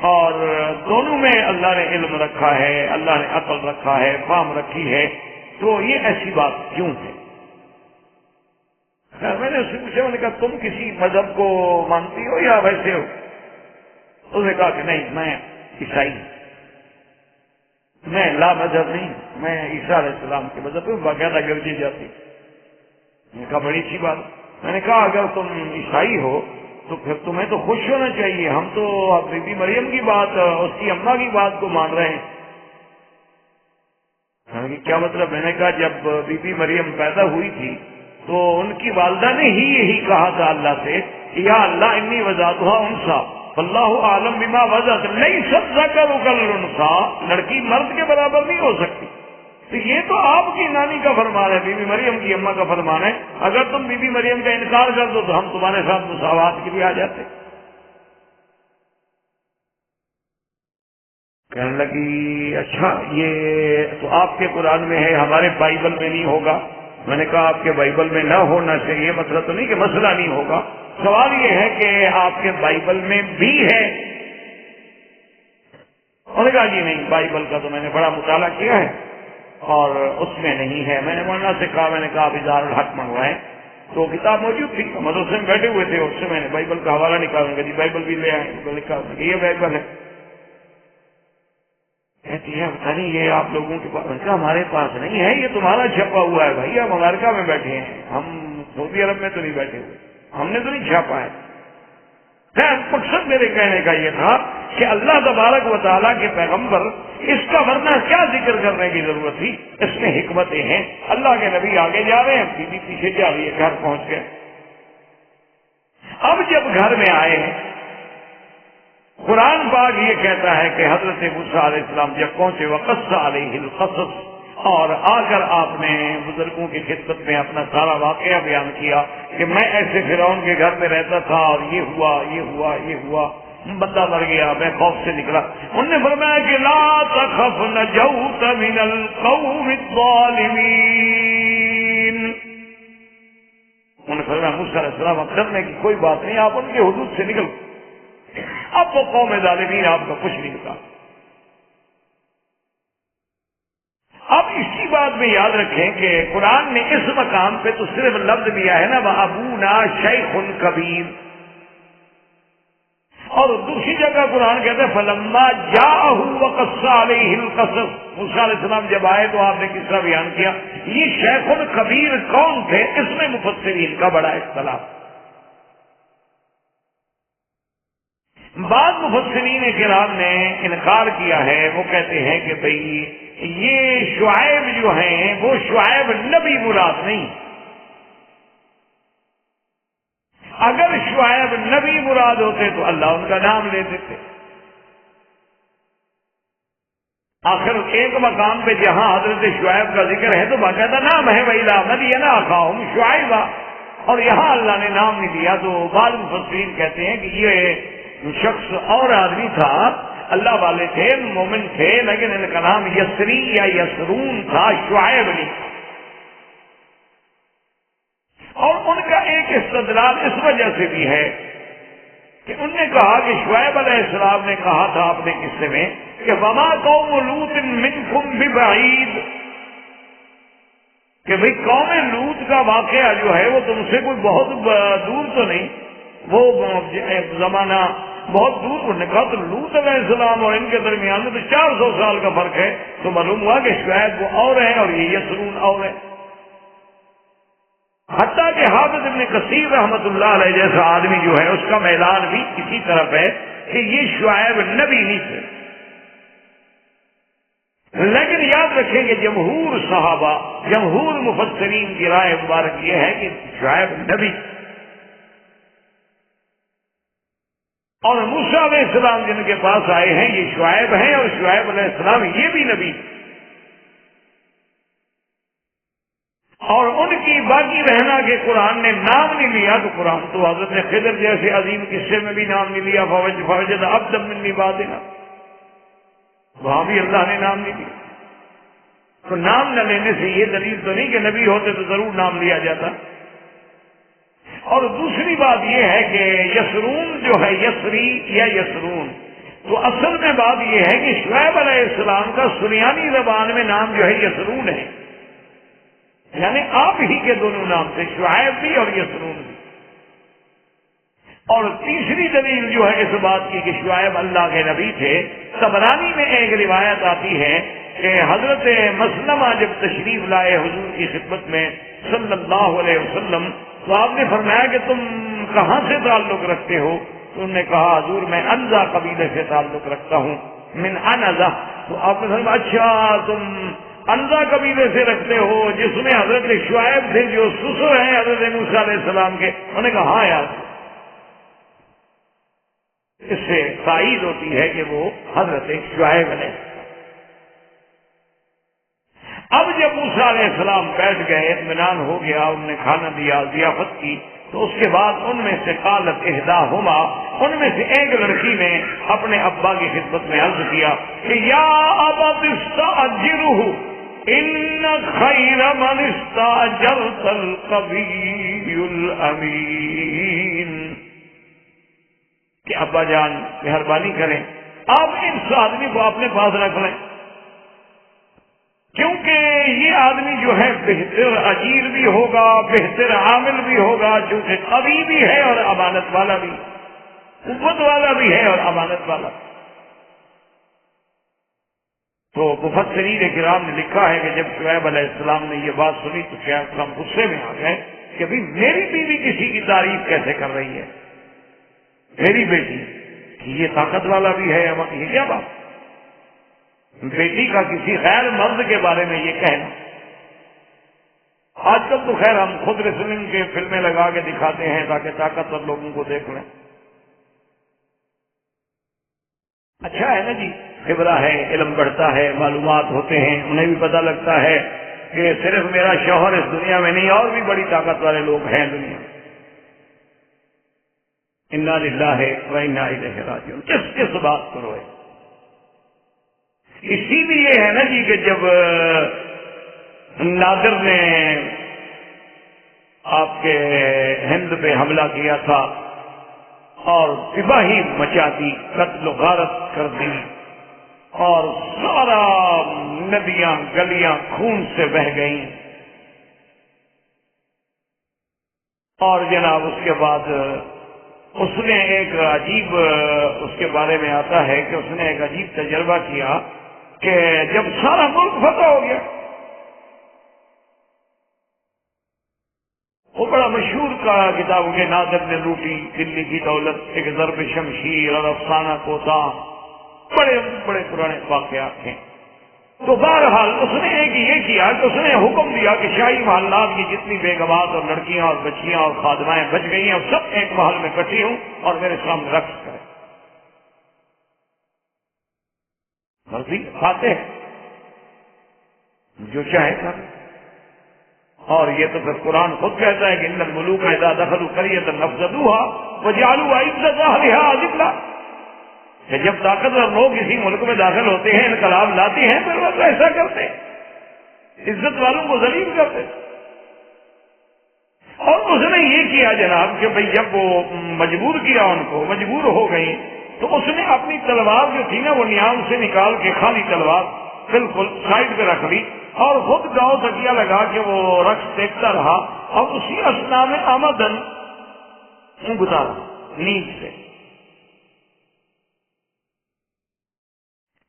اور دونوں میں اللہ نے علم رکھا ہے، اللہ نے عقل رکھا ہے، فہم رکھی ہے، تو یہ ایسی بات کیوں ہے؟ میں نے اس سے پوچھا، میں نے کہا تم کسی مذہب کو مانتی ہو یا ویسے ہو؟ اس نے کہا کہ نہیں میں عیسائی ہوں، میں لا مذہب نہیں، میں عیسیٰ علیہ السلام کے مذہب پہ باقاعدہ گرجی جاتی۔ میں نے کہا بڑی اچھی بات۔ میں نے کہا اگر تم عیسائی ہو تو پھر تمہیں تو خوش ہونا چاہیے، ہم تو بی بی مریم کی بات، اس کی اماں کی بات کو مان رہے ہیں۔ کیا مطلب؟ میں نے کہا جب بی بی مریم پیدا ہوئی تھی تو ان کی والدہ نے ہی یہی کہا تھا اللہ سے، یا اللہ انی وضعتها انثى واللہ اعلم بما وضعت لیس الذکر کالانثى، لڑکی مرد کے برابر نہیں ہو سکتی۔ تو یہ تو آپ کی نانی کا فرمان ہے، بی بی مریم کی اماں کا فرمان ہے، اگر تم بی بی مریم کا انکار کر دو تو ہم تمہارے ساتھ مساوات کے لیے آ جاتے۔ کہنے لگی اچھا یہ تو آپ کے قرآن میں ہے، ہمارے بائبل میں نہیں ہوگا۔ میں نے کہا آپ کے بائبل میں نہ ہونا سے یہ مطلب تو نہیں کہ مسئلہ نہیں ہوگا، سوال یہ ہے کہ آپ کے بائبل میں بھی ہے؟ انہوں نے کہا جی نہیں، بائبل کا تو میں نے بڑا مطالعہ کیا ہے اور اس میں نہیں ہے۔ میں نے مولانا سے کہا، میں نے کہا آپ اظہار الحق منگوائیں، تو کتاب موجود تھی، مدرسے میں بیٹھے ہوئے تھے، اس سے میں نے بائبل کا حوالہ نکالا، جی بائبل بھی لے آئے، لکھا یہ بائبل ہے۔ کہتی ہے پتہ نہیں یہ آپ لوگوں کے پاس؟ ہمارے پاس نہیں ہے، یہ تمہارا چھپا ہوا ہے بھائی، ہم امریکہ میں بیٹھے ہیں، ہم سعودی عرب میں تو نہیں بیٹھے ہوئے، ہم نے تو نہیں چھاپا ہے۔ مقصد میرے کہنے کا یہ تھا کہ اللہ تبارک و تعالیٰ کے پیغمبر، اس کا ورنہ کیا ذکر کرنے کی ضرورت تھی؟ اس میں حکمتیں ہیں۔ اللہ کے نبی آگے جا رہے ہیں، بیوی پیچھے جا رہی ہے، گھر پہنچ گئے۔ اب جب گھر میں آئے ہیں، قرآن پاک یہ کہتا ہے کہ حضرت موسیٰ علیہ السلام جب پہنچے وقص علیہ القصص، اور آ کر آپ نے بزرگوں کی خدمت میں اپنا سارا واقعہ بیان کیا کہ میں ایسے فرعون کے گھر میں رہتا تھا اور یہ ہوا یہ ہوا یہ ہوا، بندہ مر گیا، میں خوف سے نکلا۔ انہوں نے فرمایا کہ لا تخف نجوت من القوم الظالمین۔ انہوں نے فرمایا موسیٰ علیہ السلام اب ڈرنے کی کوئی بات نہیں، آپ ان کے حدود سے نکل، اب وہ قوم ظالمین آپ کا کچھ نہیں ہوگا۔ دوسری بات میں یاد رکھیں کہ قرآن نے اس مقام پہ تو صرف لفظ لیا ہے نا وَأَبُونَا شَيْخٌ کبیر، اور دوسری جگہ قرآن کہتے ہیں فَلَمَّا جَاءَهُ وَقَصَّ عَلَيْهِ الْقَصَصُ، موسیٰ علیہ السلام جب آئے تو آپ نے قصہ بیان کیا۔ یہ شیخ کبیر کون تھے؟ اس میں مفسرین کا بڑا اختلاف۔ بعض مفسرین کرام نے انکار کیا ہے، وہ کہتے ہیں کہ بھئی یہ شعیب جو ہیں وہ شعیب نبی مراد نہیں، اگر شعیب نبی مراد ہوتے تو اللہ ان کا نام لے دیتے۔ آخر ایک مقام پہ جہاں حضرت شعیب کا ذکر ہے تو باقاعدہ نام ہے وَإِلَىٰ مَدْيَنَ أَخَاهُمْ شُعَيْبًا، اور یہاں اللہ نے نام نہیں لیا۔ تو بعض مفسرین کہتے ہیں کہ یہ شخص اور آدمی تھا، اللہ والے تھے، مومن تھے، لیکن ان کا نام یسری یا یسرون تھا، شعیب نہیں۔ اور ان کا ایک استدلال اس وجہ سے بھی ہے کہ انہوں نے کہا کہ شعیب علیہ السلام نے کہا تھا اپنے قصے میں کہ وَمَا قَوْمُ لُوطٍ مِّنكُمْ بِبَعِيدٍ، کہ بھئی قوم لوط کا واقعہ جو ہے وہ تم سے کوئی بہت دور تو نہیں، وہ زمانہ بہت دور۔ انہوں نے کہا تو لوط علیہ السلام اور ان کے درمیان میں تو 400 سال کا فرق ہے، تو معلوم ہوا کہ شعیب وہ اور ہے اور یہ یسرون اور ہے۔ حتیٰ کہ حافظ ابن کثیر رحمۃ اللہ علیہ جیسا آدمی جو ہے اس کا میدان بھی اسی طرف ہے کہ یہ شعیب نبی نہیں تھے، لیکن یاد رکھیں کہ جمہور صحابہ، جمہور مفسرین کی رائے مبارک یہ ہے کہ شعیب نبی، اور موسیٰ علیہ السلام جن کے پاس آئے ہیں یہ شعیب ہیں، اور شعیب علیہ السلام یہ بھی نبی، اور ان کی باقی رہنا کے قرآن نے نام نہیں لیا، تو قرآن تو حضرت خضر جیسے عظیم قصے میں بھی نام نہیں لیا، فوجد عبدا من عبادنا، وہاں بھی اللہ نے نام نہیں لیا۔ تو نام نہ لینے سے یہ دلیل تو نہیں کہ نبی ہوتے تو ضرور نام لیا جاتا۔ اور دوسری بات یہ ہے کہ یسرون جو ہے، یسری یا یسرون، تو اصل میں بات یہ ہے کہ شعیب علیہ السلام کا سریانی زبان میں نام جو ہے یسرون ہے، یعنی آپ ہی کے دونوں نام تھے، شعیب بھی اور یسرون بھی۔ اور تیسری دلیل جو ہے اس بات کی کہ شعیب اللہ کے نبی تھے، طبرانی میں ایک روایت آتی ہے کہ حضرت مسلمہ جب تشریف لائے حضور کی خدمت میں صلی اللہ علیہ وسلم، تو آپ نے فرمایا کہ تم کہاں سے تعلق رکھتے ہو؟ تو انہوں نے کہا حضور میں انزا قبیلے سے تعلق رکھتا ہوں، من انزا۔ تو آپ نے فرمایا اچھا تم انزا قبیلے سے رکھتے ہو جس میں حضرت شعیب تھے جو سسر ہیں حضرت موسیٰ علیہ السلام کے؟ انہوں نے کہا ہاں یار، اس سے تائید ہوتی ہے کہ وہ حضرت شعیب علیہ السلام۔ اب جب موسیٰ علیہ السلام بیٹھ گئے، اطمینان ہو گیا، انہوں نے کھانا دیا، ضیافت کی، تو اس کے بعد ان میں سے قالت احداہما، ان میں سے ایک لڑکی نے اپنے ابا کی خدمت میں عرض کیا کہ یا ابت استاجرہ ان خیر من استاجرت القوی الامین، کہ ابا جان مہربانی کریں آپ اس آدمی کو اپنے پاس رکھ لیں، کیونکہ یہ آدمی جو ہے بہتر اجیر بھی ہوگا، بہتر عامل بھی ہوگا، چونکہ قوی بھی ہے اور امانت والا بھی، قوت والا بھی ہے اور امانت والا۔ تو مفسرین کرام نے لکھا ہے کہ جب شعیب علیہ السلام نے یہ بات سنی تو شعیب السلام غصے میں آ گئے کہ بھئی میری بیوی کسی کی تعریف کیسے کر رہی ہے، میری بیٹی یہ طاقت والا بھی ہے، یہ کیا بات، بیٹی کا کسی غیر مرد کے بارے میں یہ کہنا۔ آج کل تو خیر ہم خود ریسلنگ کے فلمیں لگا کے دکھاتے ہیں تاکہ طاقتور لوگوں کو دیکھ لیں۔ اچھا ہے نا جی، خبرہ ہے، علم بڑھتا ہے، معلومات ہوتے ہیں، انہیں بھی پتہ لگتا ہے کہ صرف میرا شوہر اس دنیا میں نہیں، اور بھی بڑی طاقت والے لوگ ہیں دنیا میں۔ انا للہ و انا الیہ راجعون، کس بات پر ہوئے؟ اسی لیے ہے نا جی کہ جب نادر نے آپ کے ہند پہ حملہ کیا تھا اور تباہی مچا دی، قتل و غارت کر دی، اور سارا ندیاں گلیاں خون سے بہہ گئیں. اور جناب اس کے بعد اس نے ایک عجیب، اس کے بارے میں آتا ہے کہ اس نے ایک عجیب تجربہ کیا کہ جب سارا ملک فتح ہو گیا، وہ بڑا مشہور کا کتاب کے نادر نے لوٹی دلی کی دولت، ایک ضرب شمشیر اور افسانہ کوتا، بڑے بڑے پرانے واقعات ہیں. تو بہرحال اس نے ایک یہ کیا کہ اس نے حکم دیا کہ شاہی محلات کی جتنی بیگمات اور لڑکیاں اور بچیاں اور خادمائیں بچ گئی ہیں سب ایک محل میں اکٹھی ہوں اور میرے سامنے رقص کریں. مرضی کھاتے ہیں جو چاہے کر. اور یہ تو پھر قرآن خود کہتا ہے کہ ان الملوک اذا دخلوا قرية نفسدوها وجعلوا عزة اهلها اذلة، کہ جب طاقتور لوگ کسی ملک میں داخل ہوتے ہیں، انقلاب لاتے ہیں، پھر وہ ایسا کرتے ہیں، عزت والوں کو ذلیل کرتے ہیں. اور اس نے یہ کیا جناب کہ بھئی جب وہ مجبور کیا، ان کو مجبور ہو گئی، تو اس نے اپنی تلوار جو تھی نا وہ نیام سے نکال کے خالی تلوار بالکل سائڈ پہ رکھ لی اور خود گاؤں تکیا لگا کہ وہ رقص دیکھتا رہا اور اسی اثنا میں آمدن اونگتا رہا نیند سے.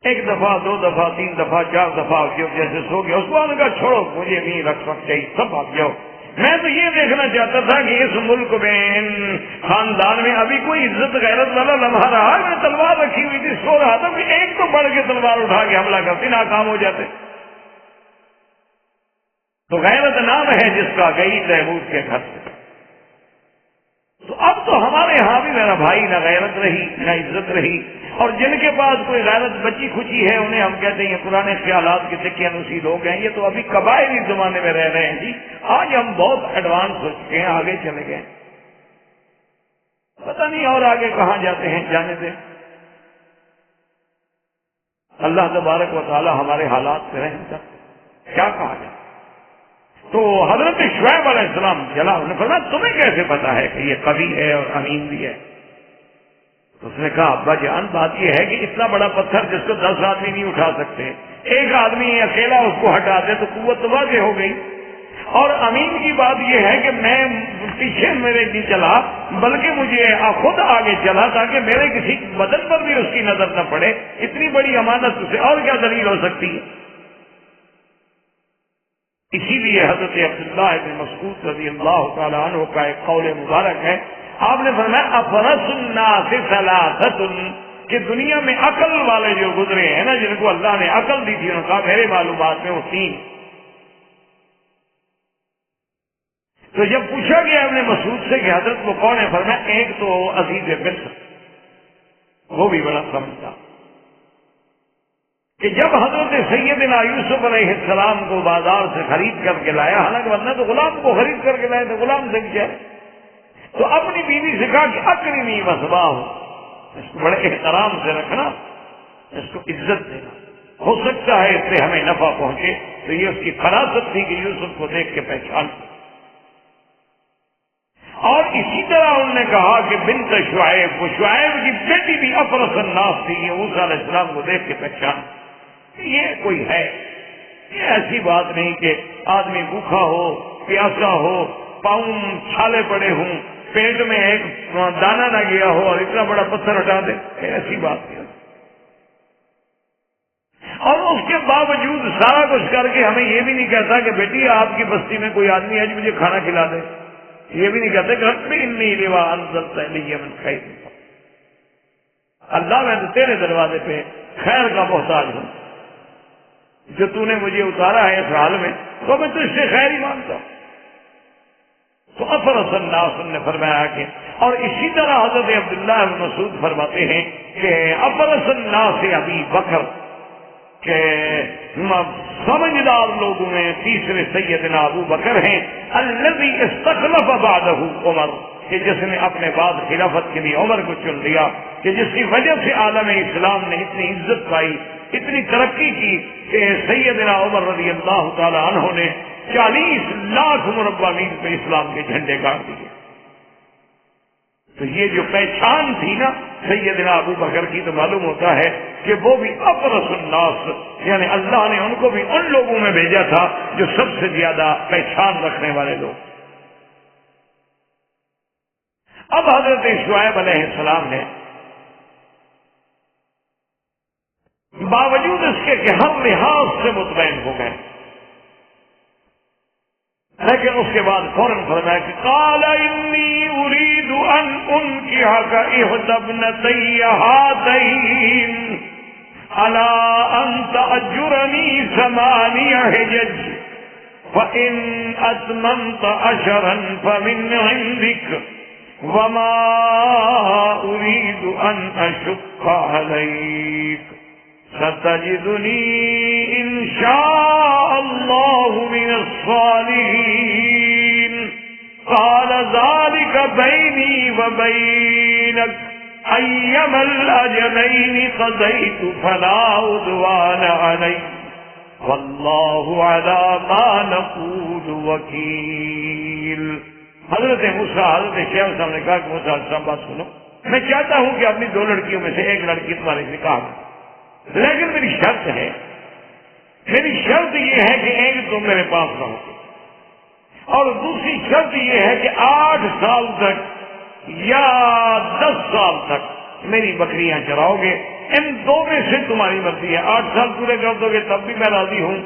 ایک دفعہ، دو دفعہ، تین دفعہ، چار دفعہ جیسے سو گیا، اس کو نے کہا چھوڑو مجھے نہیں رقص وقت چاہیے، سب بھاگ جاؤ. میں تو یہ دیکھنا چاہتا تھا کہ اس ملک میں، ان خاندان میں ابھی کوئی عزت غیرت والا لمحہ رہا. میں تلوار رکھی ہوئی تھی، سو رہا تھا، ایک تو بڑھ کے تلوار اٹھا کے حملہ کرتے، ناکام ہو جاتے. تو غیرت نام ہے جس کا گئی تیمور کے گھر سے. تو اب تو ہمارے یہاں بھی میرا بھائی نہ غیرت رہی نہ عزت رہی، اور جن کے پاس کوئی غیرت بچی کھچی ہے انہیں ہم کہتے ہیں یہ پرانے خیالات کے سکے نوسی لوگ ہیں، یہ تو ابھی قبائلی زمانے میں رہ رہے ہیں. جی آج ہم بہت ایڈوانس ہو چکے ہیں، آگے چلے گئے، پتہ نہیں اور آگے کہاں جاتے ہیں، جانے دیں. اللہ تبارک و تعالی ہمارے حالات سے رحم کر. کیا کہا جائے؟ تو حضرت شعیب علیہ السلام چلا، انہوں نے فرمایا تمہیں کیسے پتا ہے کہ یہ قوی ہے اور امین بھی ہے؟ اس نے کہا ابا جان بات یہ ہے کہ اتنا بڑا پتھر جس کو 10 آدمی نہیں اٹھا سکتے، ایک آدمی اکیلا اس کو ہٹا دے تو قوت تو واضح ہو گئی. اور امین کی بات یہ ہے کہ میں پیچھے میرے نہیں چلا بلکہ مجھے خود آگے چلا تاکہ میرے کسی بدن پر بھی اس کی نظر نہ پڑے. اتنی بڑی امانت سے اور کیا دلیل ہو سکتی ہے؟ اسی لیے حضرت عبداللہ بن مسعود رضی اللہ تعالی عنہ کا ایک قول مبارک ہے، آپ نے فرمایا افرس الناس ثلاثۃ، کہ دنیا میں عقل والے جو گزرے ہیں نا، جن کو اللہ نے عقل دی تھی، انہوں نے کہا میرے معلومات میں وہ 3. تو جب پوچھا گیا ابن مسعود سے کہ حضرت وہ کون ہے، فرمایا ایک تو عزیز مصر، وہ بھی بڑا سمجھتا کہ جب حضرت سیدنا یوسف علیہ السلام کو بازار سے خرید کر کے لایا، حالانکہ ورنہ تو غلام کو خرید کر کے لائے تو غلام سے کیا، تو اپنی بیوی سے کہا کہ اکرمی وصباہ، اس کو بڑے احترام سے رکھنا، اس کو عزت دینا، ہو سکتا ہے اس سے ہمیں نفع پہنچے. تو یہ اس کی فراست تھی کہ یوسف کو دیکھ کے پہچان. اور اسی طرح انہوں نے کہا کہ بنت شعیب، وہ شعیب کی بیٹی بھی افرس الناس تھی، یہ موسیٰ علیہ السلام کو دیکھ کے پہچان. یہ کوئی ہے، یہ ایسی بات نہیں کہ آدمی بھوکا ہو، پیاسا ہو، پاؤں چھالے پڑے ہوں، پیٹ میں ایک دانہ نہ گیا ہو اور اتنا بڑا پتھر ہٹا دے، ایسی بات نہیں. اور اس کے باوجود سارا کچھ کر کے ہمیں یہ بھی نہیں کہتا کہ بیٹی آپ کی بستی میں کوئی آدمی ہے جو مجھے کھانا کھلا دے، یہ بھی نہیں کہتے کہ رب انی لما انزلت الی من خیر، اللہ میں تو تیرے دروازے پہ خیر کا محتاج ہوں، جو تو نے مجھے اتارا ہے اس حال میں تو میں تجھ سے خیر ہی مانتا ہوں. تو افرس الناس نے فرمایا کہ، اور اسی طرح حضرت عبداللہ بن مسعود فرماتے ہیں کہ افرس الناس ابی بکر، کہ سمجھدار لوگوں میں تیسرے سیدنا ابو بکر ہیں، الذی استخلف بعدہ عمر، کہ جس نے اپنے بعد خلافت کے لیے عمر کو چن لیا، کہ جس کی وجہ سے عالم اسلام نے اتنی عزت پائی، اتنی ترقی کی کہ سیدنا عمر رضی اللہ تعالی عنہ نے 40 لاکھ مربع میل پہ اسلام کے جھنڈے گاڑ دیے. تو یہ جو پہچان تھی نا سیدنا ابو بکر کی، تو معلوم ہوتا ہے کہ وہ بھی ابرص الناس، یعنی اللہ نے ان کو بھی ان لوگوں میں بھیجا تھا جو سب سے زیادہ پہچان رکھنے والے لوگ۔ اب حضرت شعیب علیہ السلام نے باوجود اس کے کہ ہر لحاظ سے مطمئن ہو گئے، لیکن اس کے بعد فوراً فرمایا کہ قال انی اريد ان انكحك احدى ابنتي هاتين على ان تأجرني 8 حجج فان اتممت 10 فمن عندك وما اريد ان اشق عليك ستجدني ان شاء الله من الصالحين قال ذلك بيني وبينك ايما الاجلين قضيت فلا عدوان علي والله على ما نقول وكيل۔ حضرت موسیٰ حضرت شیخ صاحب نے کہا کہ موسیٰ علیہ السلام بات سنو، میں چاہتا ہوں کہ اپنی 2 لڑکیوں میں سے ایک لڑکی تمہارے نکاح میں، لیکن میری شرط یہ ہے کہ ایک تم میرے پاس رہو اور دوسری شرط یہ ہے کہ 8 سال تک یا 10 سال تک میری بکریاں چراؤ گے، ان 2 میں سے تمہاری مرضی ہے۔ 8 سال پورے کر دو گے تب بھی میں راضی ہوں،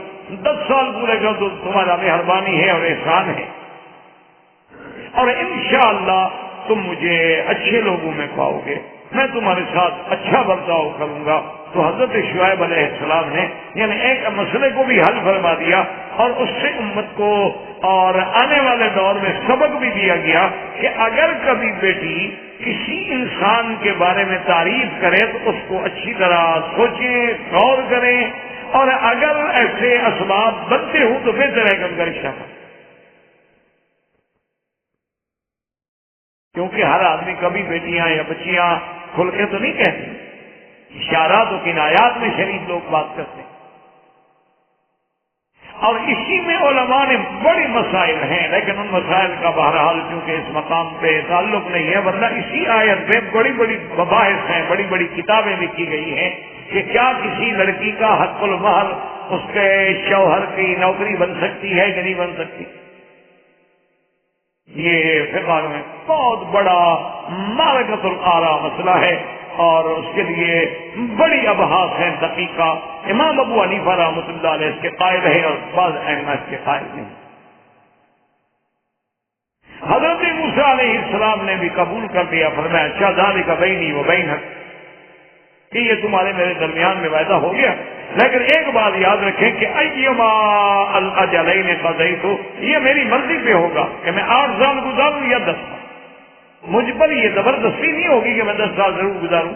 10 سال پورے کر دو تمہارا مہربانی ہے اور احسان ہے، اور انشاءاللہ تم مجھے اچھے لوگوں میں پاؤ گے، میں تمہارے ساتھ اچھا برتاؤ کروں گا۔ تو حضرت شعیب علیہ السلام نے یعنی ایک مسئلے کو بھی حل فرما دیا، اور اس سے امت کو اور آنے والے دور میں سبق بھی دیا گیا کہ اگر کبھی بیٹی کسی انسان کے بارے میں تعریف کرے تو اس کو اچھی طرح سوچیں، غور کریں، اور اگر ایسے اسباب بنتے ہوں تو بہتر ہے کہ ان کا رشتہ کریں، کیونکہ ہر آدمی کبھی بیٹیاں یا بچیاں کھل کے تو نہیں کہتے، اشارات و کنایات میں شریف لوگ بات کرتے ہیں، اور اسی میں علماء نے بڑی مسائل ہیں، لیکن ان مسائل کا بہرحال کیونکہ اس مقام پہ تعلق نہیں ہے، ورنہ اسی آیت پہ بڑی بڑی مباحث ہیں، بڑی بڑی کتابیں لکھی گئی ہیں کہ کیا کسی لڑکی کا حق المہر اس کے شوہر کی نوکری بن سکتی ہے کہ نہیں بن سکتی۔ یہ فقہ میں بہت بڑا معرکۃ الآراء مسئلہ ہے، اور اس کے لیے بڑی ابحاث ہیں دقیقہ۔ امام ابو حنیفہ رحمۃ اللہ علیہ اس کے قائل ہے اور بعض ائمہ اس کے قائل نہیں۔ حضرت موسیٰ علیہ السلام نے بھی قبول کر لیا، فرمایا اچھا ذالک بینی و بینک، کہ یہ تمہارے میرے درمیان میں وعدہ ہو گیا، لیکن ایک بات یاد رکھیں کہ ایما الاجلین قضیت، یہ میری مرضی پہ ہوگا کہ میں 8 سال گزاروں یا 10 سال، مجھ پر یہ زبردستی نہیں ہوگی کہ میں 10 سال ضرور گزاروں،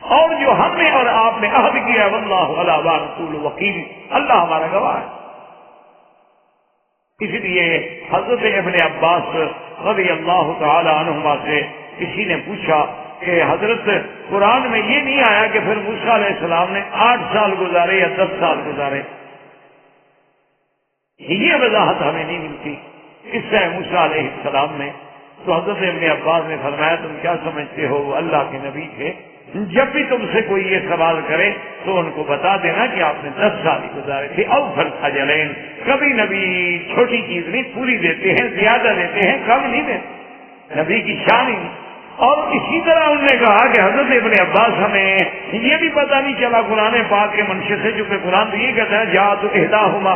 اور جو ہم نے اور آپ نے عہد کیا ہے واللہ علی ما نقول وکیل، اللہ ہمارا گواہ ہے۔ اس لیے حضرت ابن عباس رضی اللہ تعالی عنہما سے کسی نے پوچھا کہ حضرت قرآن میں یہ نہیں آیا کہ پھر موسیٰ علیہ السلام نے 8 سال گزارے یا 10 سال گزارے، یہ وضاحت ہمیں نہیں ملتی اس سے موسیٰ علیہ السلام نے۔ تو حضرت ابن عباس نے فرمایا تم کیا سمجھتے ہو، وہ اللہ کے نبی تھے، جب بھی تم سے کوئی یہ سوال کرے تو ان کو بتا دینا کہ آپ نے 10 سال ہی گزارے تھے۔ اوفل اجلین، کبھی نبی چھوٹی چیز نہیں پوری دیتے ہیں، زیادہ دیتے ہیں، کم نہیں دیتے، نبی کی شان ہی نہیں۔ اور اسی طرح انہوں نے کہا کہ حضرت ابن عباس ہمیں یہ بھی پتہ نہیں چلا قرآن پاک کے منشے سے، چونکہ قرآن تو یہ کہتا ہے جاءت احداہما،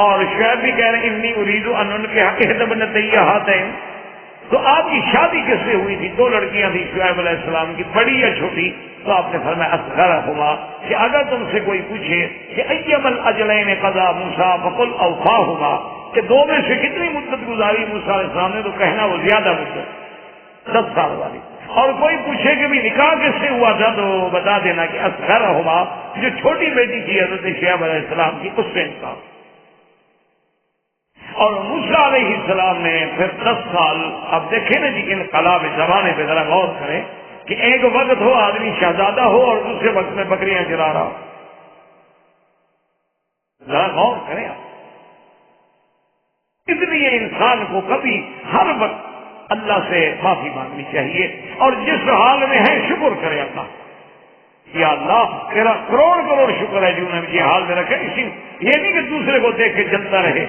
اور شعیب بھی کہہ رہے ہیں انی اريد ان انکح احدى ابنتی ہاتین، تو آپ کی شادی کس سے ہوئی تھی؟ 2 لڑکیاں تھیں شعیب علیہ السلام کی، بڑی یا چھوٹی؟ تو آپ نے فرمایا اصغرہما، کہ اگر تم سے کوئی پوچھے کہ ایما الاجلین قضى موسیٰ فقل اوفاہما، کہ 2 میں سے کتنی مدت گزاری موسیٰ علیہ السلام نے، تو کہنا وہ زیادہ مدت 10 سال والی۔ اور کوئی پوچھے کہ بھی نکاح کس سے ہوا تھا تو بتا دینا کہ اصغرہما، جو چھوٹی بیٹی تھی حضرت شعیب علیہ السلام کی، اس سے نکاح۔ اور موسیٰ علیہ السلام نے پھر 10 سال، اب دیکھیں نا جی انقلاب زمانے پہ ذرا غور کریں کہ ایک وقت ہو آدمی شہزادہ ہو اور دوسرے وقت میں بکریاں چلا رہا ہو، ذرا غور کریں آپ۔ اس لیے انسان کو کبھی ہر وقت اللہ سے معافی مانگنی چاہیے، اور جس حال میں ہے شکر کرے اللہ، یا اللہ تیرا کروڑ کروڑ شکر ہے جو نے مجھے حال میں رکھے، اسی یہ نہیں کہ دوسرے کو دیکھ کے جلتا رہے،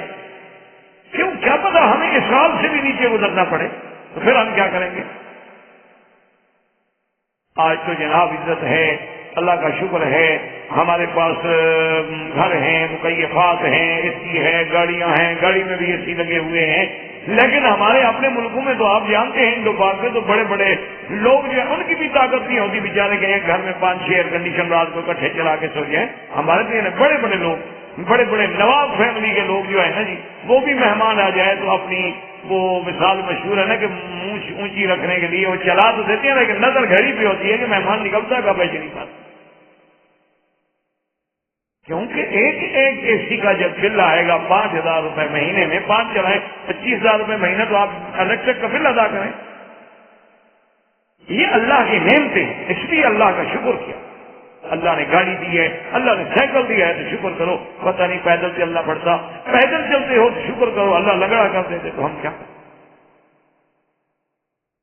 کیوں کیا پتا ہمیں اس حال سے بھی نیچے گزرنا پڑے، تو پھر ہم کیا کریں گے؟ آج تو جناب عزت ہے، اللہ کا شکر ہے، ہمارے پاس گھر ہیں، مکیفات ہیں، اے سی ہے، گاڑیاں ہیں، گاڑی میں بھی اے سی لگے ہوئے ہیں، لیکن ہمارے اپنے ملکوں میں تو آپ جانتے ہیں ہندو پاک میں تو بڑے بڑے لوگ جو ہیں ان کی بھی طاقت نہیں ہوتی بیچارے کہ ایک گھر میں 5-6 ایئر کنڈیشن رات کو اکٹھے چلا کے سو جائیں۔ ہمارے تو بڑے بڑے لوگ، بڑے بڑے نواب فیملی کے لوگ جو ہے نا جی، وہ بھی مہمان آ جائے تو اپنی وہ مثال مشہور ہے نا کہ مونچھ اونچی رکھنے کے لیے وہ چلا تو دیتے ہیں لیکن نظر گھڑی پہ ہوتی ہے کہ مہمان نکلتا کب ہے نہیں پاتا، کیونکہ ایک اے سی کا جب بل آئے گا 5,000 روپے مہینے میں، 5 چلائیں 25,000 روپے مہینہ، تو آپ الیکٹرک کا بل ادا کریں۔ یہ اللہ کی نعمتیں ہیں، اس لیے اللہ کا شکر کیا۔ اللہ نے گاڑی دی ہے، اللہ نے سائیکل دیا ہے تو شکر کرو، پتہ نہیں پیدل چلنا پڑتا، پیدل چلتے ہو تو شکر کرو، اللہ لگڑا کر دیتے تو ہم کیا کریں؟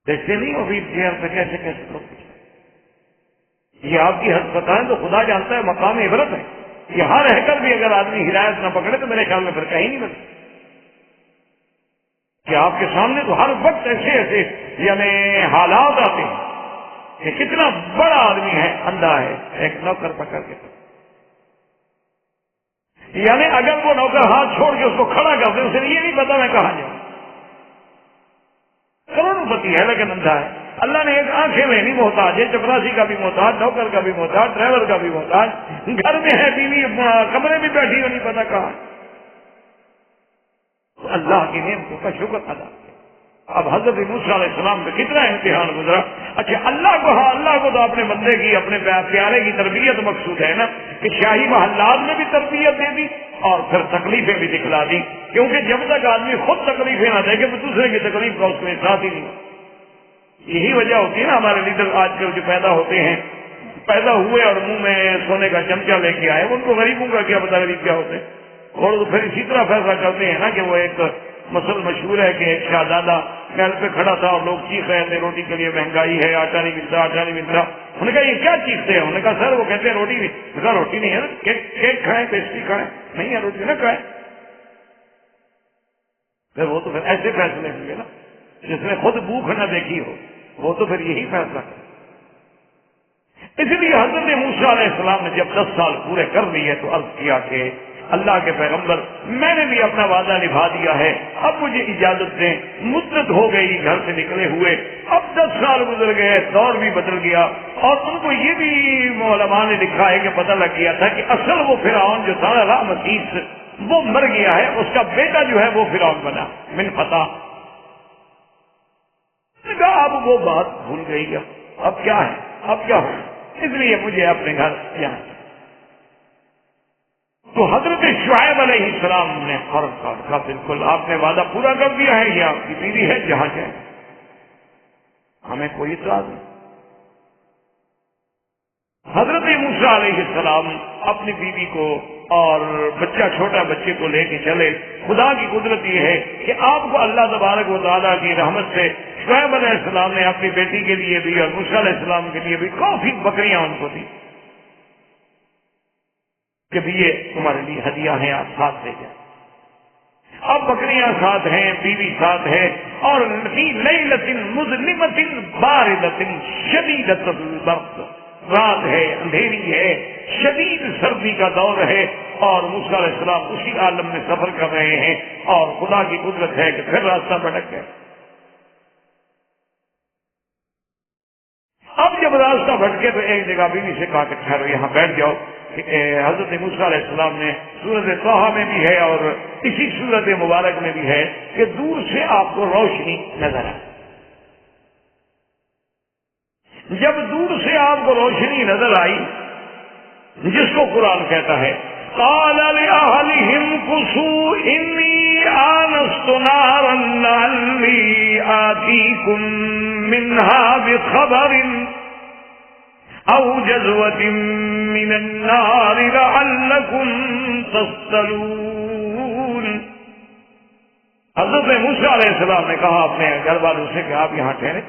دیکھتے نہیں ہو ویل چیئر پہ کیسے کیسے لوگ، یہ آپ کی ہسپتال تو خدا جانتا ہے مقام عبرت ہے، یہاں رہ کر بھی اگر آدمی ہدایت نہ پکڑے تو میرے خیال میں پھر کہیں نہیں بنتا کہ آپ کے سامنے تو ہر وقت ایسے ایسے یعنی حالات آتے ہیں کہ کتنا بڑا آدمی ہے، اندھا ہے، ایک نوکر پکڑ کے، یعنی اگر وہ نوکر ہاتھ چھوڑ کے اس کو کھڑا کر دے، اسے یہ نہیں پتا میں کہاں جاؤں، کروڑوں پتی ہے لیکن اندھا ہے۔ اللہ نے ایک آنکھیں میں نہیں محتاج ہے، چپراسی کا بھی محتاج، نوکر کا بھی محتاج، ڈرائیور کا بھی محتاج، گھر میں ہے بیوی کمرے میں بیٹھی ہو نہیں پتا کہاں، تو اللہ کی نعمتوں کا شکر ادا کیا۔ اب حضرت موسیٰ علیہ السلام پہ کتنا امتحان گزرا۔ اچھا اللہ کو تو اپنے بندے کی، اپنے پیارے کی تربیت مقصود ہے نا، کہ شاہی محلات میں بھی تربیت دے دی اور پھر تکلیفیں بھی دکھلا دی، کیونکہ جب تک آدمی خود تکلیفیں نہ دے گا تو دوسرے کی تکلیف کا اس کے ساتھ ہی نہیں۔ یہی وجہ ہوتی ہے نا ہمارے لیڈر آج کل جو پیدا ہوتے ہیں، پیدا ہوئے اور منہ میں سونے کا چمچہ لے کے آئے، ان کو غریبوں کا کیا پتا غریب کیا ہوتے ہیں، اور پھر اسی طرح فیصلہ کرتے ہیں نا کہ وہ ایک مسئلہ مشہور ہے کہ ایک شہزادہ محل پہ کھڑا تھا اور لوگ چیخ رہے تھے روٹی کے لیے مہنگائی ہے، آٹا نہیں ملتا، آٹا نہیں ملتا۔ انہوں نے کہا یہ کیا چیختے ہیں؟ انہوں نے کہا سر وہ کہتے ہیں روٹی نہیں۔ انہوں نے کہا روٹی نہیں ہے نا، کیک کھائیں، پیسٹری کھائیں، نہیں ہے روٹی نہ کھائیں۔ پھر وہ تو پھر ایسے فیصلے ہوئے نا، جس نے خود بھوک نہ دیکھی ہو وہ تو پھر یہی فیصلہ کرے۔ اس لیے حضرت موسیٰ علیہ السلام نے جب 10 سال پورے کر لیے تو عرض کیا کہ اللہ کے پیغمبر میں نے بھی اپنا وعدہ نبھا دیا ہے، اب مجھے اجازت دیں، مدت ہو گئی گھر سے نکلے ہوئے، اب 10 سال گزر گئے، دور بھی بدل گیا، اور ان کو یہ بھی علماء نے لکھا ہے کہ پتہ لگ گیا تھا کہ اصل وہ فرعون جو تھا رامسیس وہ مر گیا ہے، اس کا بیٹا جو ہے وہ فرعون بنا من فتح۔ اب وہ بات بھول گئی، اب کیا ہے، اب کیا ہو، اس لیے مجھے اپنے گھر جانا۔ تو حضرت شعیب علیہ السلام نے فرض کہا بالکل آپ نے وعدہ پورا کر دیا ہے، یہ آپ کی بیوی ہے، جہاں جائے ہمیں کوئی اعتراض نہیں۔ حضرت موسیٰ علیہ السلام اپنی بیوی کو اور چھوٹا بچے کو لے کے چلے۔ خدا کی قدرت یہ ہے کہ آپ کو اللہ تبارک و تعالیٰ کی رحمت سے شعیب علیہ السلام نے اپنی بیٹی کے لیے بھی اور موسیٰ علیہ السلام کے لیے بھی کافی بکریاں ان کو دی کہ بھی یہ تمہارے لیے ہدیہ ہیں، آپ ساتھ لے جائیں۔ اب بکریاں ساتھ ہیں، بیوی ساتھ ہے، اور فی لیلۃ مظلمۃ باردۃ شدیدۃ البرد، رات ہے، اندھیری ہے، شدید سردی کا دور ہے، اور موسیٰ علیہ السلام اسی عالم میں سفر کر رہے ہیں، اور خدا کی قدرت ہے کہ پھر راستہ بھٹک گئے۔ اب جب راستہ بھٹکے تو ایک جگہ بیوی سے کہا کہ ٹھہرو یہاں بیٹھ جاؤ۔ حضرت موسیٰ علیہ السلام نے سورۃ طٰہٰ میں بھی ہے اور اسی سورۃ مبارک میں بھی ہے کہ دور سے آپ کو روشنی نظر آئے۔ جب دور سے آپ کو روشنی نظر آئی، جس کو قرآن کہتا ہے قال لأهلهم كثوا إني آنست نارا لعلي آتيكم منها بخبر أو جذوة من النار لعلكم تصطلون۔ حضرت موسیٰ علیہ السلام نے کہا اپنے گھر والوں سے کہ آپ یہاں ٹھہرے،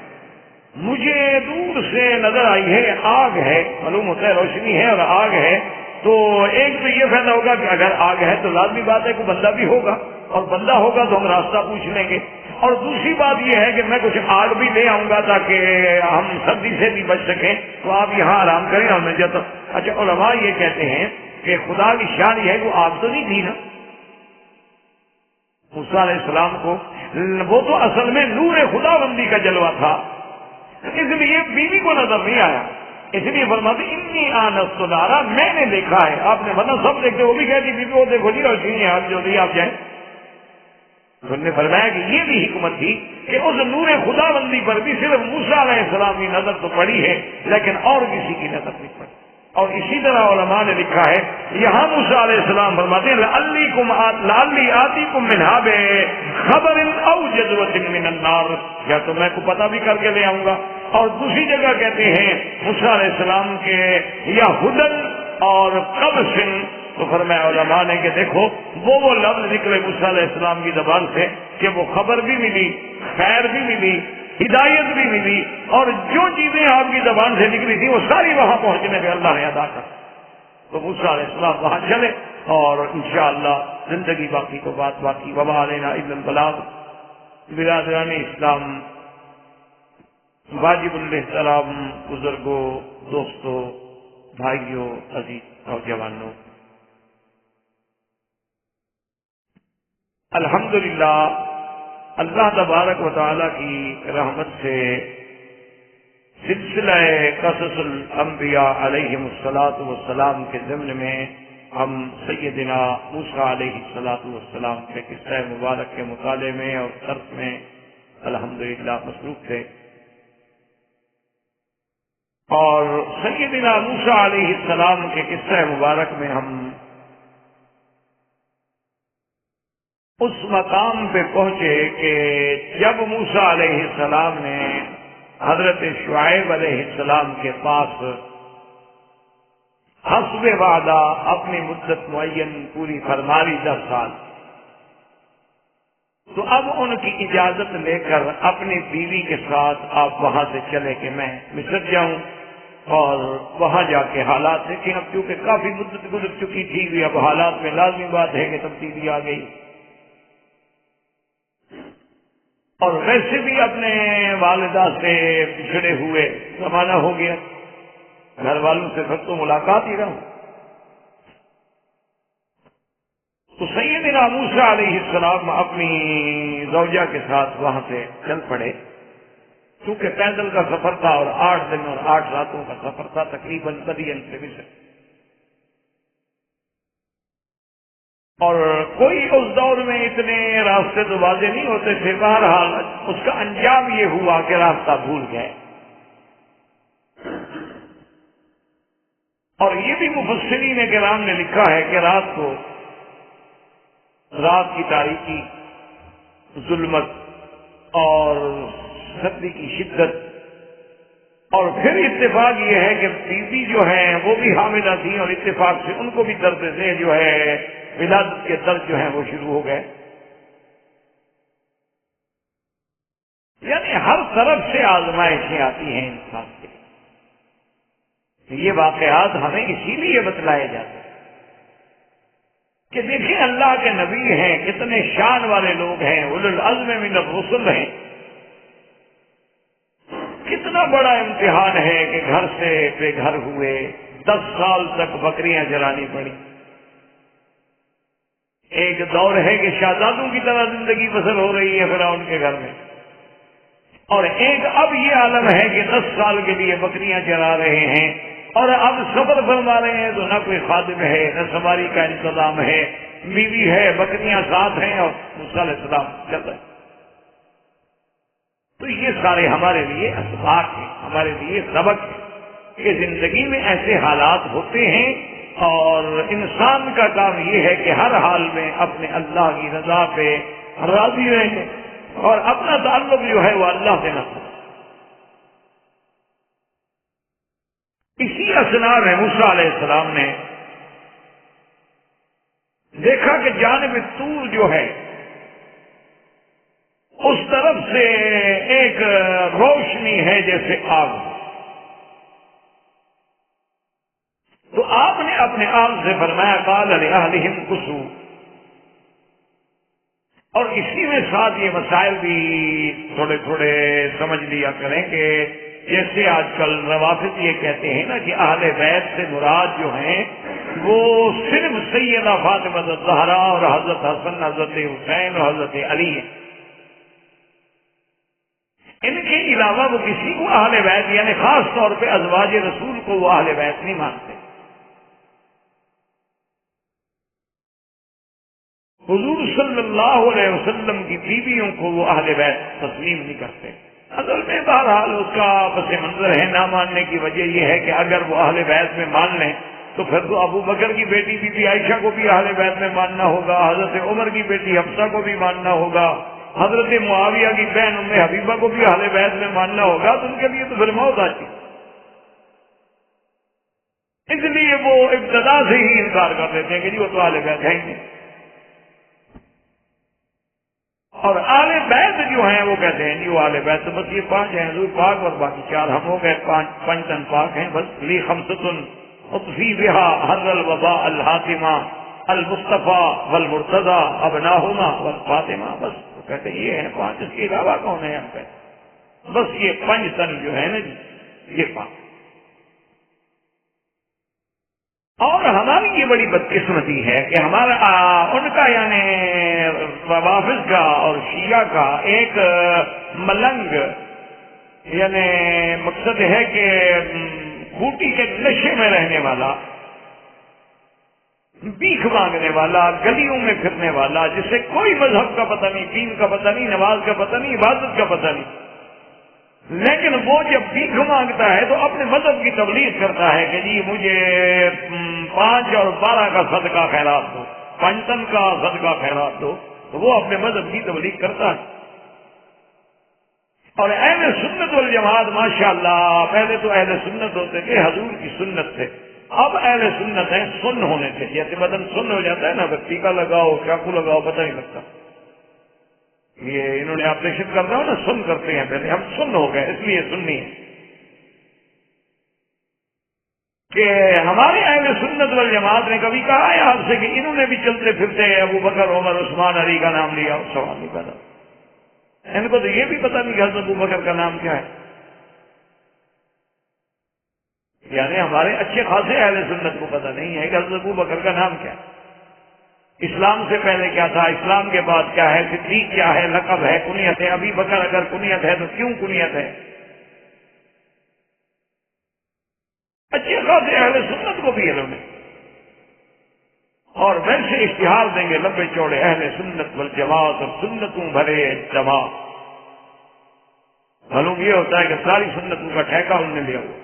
مجھے دور سے نظر آئی ہے آگ ہے، معلوم ہوتا ہے روشنی ہے اور آگ ہے، تو ایک تو یہ فائدہ ہوگا کہ اگر آگ ہے تو لازمی بات ہے کہ بندہ بھی ہوگا، اور بندہ ہوگا تو ہم راستہ پوچھ لیں گے، اور دوسری بات یہ ہے کہ میں کچھ آگ بھی لے آؤں گا تاکہ ہم سردی سے بھی بچ سکیں، تو آپ یہاں آرام کریں اور میں جاتا ہوں۔ اچھا، علماء یہ کہتے ہیں کہ خدا کی شان یہ ہے کہ وہ آگ تو نہیں تھی نا موسیٰ علیہ السلام کو، وہ تو اصل میں نور خدا بندی کا جلوہ تھا، اس لیے بیوی کو نظر نہیں آیا، اس لیے فرماتے انی آنست نارا، میں نے دیکھا ہے، آپ نے ورنہ سب دیکھتے، وہ بھی کہتی بیوی وہ دیکھو جی روشنی ہے جو بھی آپ جائیں، انہوں نے فرمایا کہ یہ بھی حکمت تھی کہ اس نور خدا بندی پر بھی صرف موسیٰ علیہ السلام کی نظر تو پڑی ہے لیکن اور کسی کی نظر نہیں پڑی۔ اور اسی طرح علماء نے لکھا ہے، یہاں موسیٰ علیہ السلام فرماتے ہیں لعلی آتیکم منہا بخبر او جذوۃ من النار، یا تو میں کو پتہ بھی کر کے لے آؤں گا، اور دوسری جگہ کہتے ہیں موسیٰ علیہ السلام کے یا ہدن اور قبس، تو فرمایا علماء نے کہ دیکھو وہ لفظ نکلے موسیٰ علیہ السلام کی زبان سے کہ وہ خبر بھی ملی، خیر بھی ملی، ہدایت بھی ملی، اور جو چیزیں آپ کی زبان سے نکلی تھی وہ ساری وہاں پہنچنے پہ اللہ نے ادا کر، تو موسیٰ علیہ السلام وہاں چلے، اور انشاءاللہ زندگی باقی تو بات باقی، وما علینا الا البلاغ۔ برادران اسلام، واجب الاحترام بزرگوں، دوستوں، بھائیوں، عزیز اور جوانوں، الحمدللہ اللہ تبارک و تعالی کی رحمت سے سلسلہ قصص الانبیاء علیہم الصلاۃ والسلام کے ضمن میں ہم سیدنا موسیٰ علیہ الصلاۃ والسلام کے قصہ مبارک کے مطالعے میں اور درس میں الحمدللہ مصروف تھے، اور سیدنا موسیٰ علیہ السلام کے قصہ مبارک میں ہم اس مقام پہ پہنچے کہ جب موسیٰ علیہ السلام نے حضرت شعیب علیہ السلام کے پاس حسب وعدہ اپنی مدت معین پوری فرما لی 10 سال، تو اب ان کی اجازت لے کر اپنی بیوی کے ساتھ آپ وہاں سے چلے کہ میں مصر جاؤں اور وہاں جا کے حالات دیکھیں۔ اب کیونکہ کافی مدت گزر چکی تھی، اب حالات میں لازمی بات ہے کہ تبدیلی آ گئی، اور ویسے بھی اپنے والدہ سے بچھڑے ہوئے زمانہ ہو گیا، گھر والوں سے پھر تو ملاقات ہی رہا۔ تو سیدنا موسیٰ علیہ السلام اپنی زوجہ کے ساتھ وہاں سے چل پڑے، چونکہ پیدل کا سفر تھا اور 8 دن اور 8 راتوں کا سفر تھا تقریباً مدین سے مصر، اور کوئی اس دور میں اتنے راستے تو واضح نہیں ہوتے تھے، بہرحال اس کا انجام یہ ہوا کہ راستہ بھول گئے، اور یہ بھی مفسرین کرام نے لکھا ہے کہ رات کی تاریکی، ظلمت اور سردی کی شدت، اور پھر اتفاق یہ ہے کہ بیوی جو ہیں وہ بھی حاملہ تھی، اور اتفاق سے ان کو بھی درد سے جو ہے ولادت کے درد جو ہیں وہ شروع ہو گئے، یعنی ہر طرف سے آزمائشیں آتی ہیں انسان کے۔ یہ واقعات ہمیں اسی لیے بتلائے جاتے ہیں کہ دیکھیں اللہ کے نبی ہیں، کتنے شان والے لوگ ہیں، اولو العزم من الرسل ہیں، کتنا بڑا امتحان ہے کہ گھر سے بے گھر ہوئے، 10 سال تک بکریاں چرانی پڑی۔ ایک دور ہے کہ شہزادوں کی طرح زندگی بسر ہو رہی ہے فرعون کے گھر میں، اور ایک اب یہ عالم ہے کہ 10 سال کے لیے بکریاں چرا رہے ہیں، اور اب سفر فرما رہے ہیں تو نہ کوئی خادم ہے، نہ سواری کا انتظام ہے، بیوی ہے، بکریاں ساتھ ہیں، اور موسیٰ علیہ السلام چل رہے ہیں۔ تو یہ سارے ہمارے لیے اسباق ہیں، ہمارے لیے سبق ہے کہ زندگی میں ایسے حالات ہوتے ہیں، اور انسان کا کام یہ ہے کہ ہر حال میں اپنے اللہ کی رضا پہ راضی رہے اور اپنا تعلق جو ہے وہ اللہ سے نہ ہو۔ اسی اثنا میں موسیٰ علیہ السلام نے دیکھا کہ جانب طور جو ہے سے ایک روشنی ہے جیسے آگ. تو آپ نے اپنے آپ سے فرمایا قال لأهلهم كسوا، اور اسی میں ساتھ یہ مسائل بھی تھوڑے تھوڑے سمجھ لیا کریں کہ جیسے آج کل روافض یہ کہتے ہیں نا کہ اہل بیت سے مراد جو ہیں وہ صرف سیدہ فاطمہ الزہرا اور حضرت حسن، حضرت حسین اور حضرت علی ہیں. ان کے علاوہ وہ کسی کو اہل بیت یعنی خاص طور پہ ازواج رسول کو وہ اہل بیت نہیں مانتے. حضور صلی اللہ علیہ وسلم کی بیویوں کو وہ اہل بیت تسلیم نہیں کرتے. اصل میں بہرحال اس کا پس منظر ہے نہ ماننے کی وجہ یہ ہے کہ اگر وہ اہل بیت میں مان لیں تو پھر تو ابو بکر کی بیٹی بی بی عائشہ کو بھی اہل بیت میں ماننا ہوگا، حضرت عمر کی بیٹی حفصہ کو بھی ماننا ہوگا، حضرت معاویہ کی بہن ام حبیبہ کو بھی اہل بیت میں ماننا ہوگا. تو ان کے لیے تو پھر موت آتی. اس لیے وہ ابتدا سے ہی انکار کر دیتے ہیں کہ جی وہ تو اہل بیت ہیں ہی نہیں. اور اہل بیت جو ہیں وہ کہتے ہیں جی وہ اہل بیت تو بس یہ 5 ہیں، حضور پاک اور باقی 4 ہم ہو گئے، 5 تن پاک ہیں. بس لی خمسۃ اطفی بہا حر الوباء الحاتمہ المصطفیٰ والمرتضی ابناہما والفاطمہ. بس وہ کہتے ہیں یہ ہیں 5، اس کے علاوہ کون ہے ہم پہ؟ بس یہ 5 تن جو ہے نا جی یہ 5. اور ہماری یہ بڑی بدقسمتی ہے کہ ہمارا ان کا یعنی روافض کا اور شیعہ کا ایک ملنگ یعنی مقصد ہے کہ کھوٹی کے نشے میں رہنے والا، بھیک مانگنے والا، گلیوں میں پھرنے والا، جسے کوئی مذہب کا پتہ نہیں، دین کا پتہ نہیں، نماز کا پتہ نہیں، عبادت کا پتہ نہیں، لیکن وہ جب بھیک مانگتا ہے تو اپنے مذہب کی تبلیغ کرتا ہے کہ جی مجھے 5 اور 12 کا صدقہ خیرات دو، 5 تن کا صدقہ خیرات دو. تو وہ اپنے مذہب کی تبلیغ کرتا ہے. اور اہل سنت والجماعت ماشاءاللہ پہلے تو اہل سنت ہوتے تھے حضور کی سنت سے، اب اہل سنت ہیں سن ہونے سے. جیسے بدن سن ہو جاتا ہے نا، ٹیکا لگاؤ چاقو لگاؤ پتہ نہیں لگتا. یہ انہوں نے آپریشن کرنا ہو نا سن کرتے ہیں، پہلے ہم سن ہو گئے اس لیے سننی ہے. کہ ہمارے اہل سنت والجماعت نے کبھی کہا ہے آپ سے کہ انہوں نے بھی چلتے پھرتے ابو بکر عمر عثمان علی کا نام لیا؟ سوال نہیں پیدا. ان کو تو یہ بھی پتہ نہیں کہ حضرت ابو بکر کا نام کیا ہے. یعنی ہمارے اچھے خاصے اہل سنت کو پتہ نہیں ہے کہ حضرت ابو بکر کا نام کیا ہے، اسلام سے پہلے کیا تھا، اسلام کے بعد کیا ہے، صدیق کیا ہے، لقب ہے، کنیت ہے. ابھی بکر اگر کنیت ہے تو کیوں کنیت ہے؟ اچھے خاصے اہل سنت کو بھی انہوں نے. اور ویسے اشتہار دیں گے لمبے چوڑے اہل سنت والجماعت اور سنتوں بھرے اجتماع. معلوم یہ ہوتا ہے کہ ساری سنتوں کا ٹھیکہ انہوں نے لیا ہوا.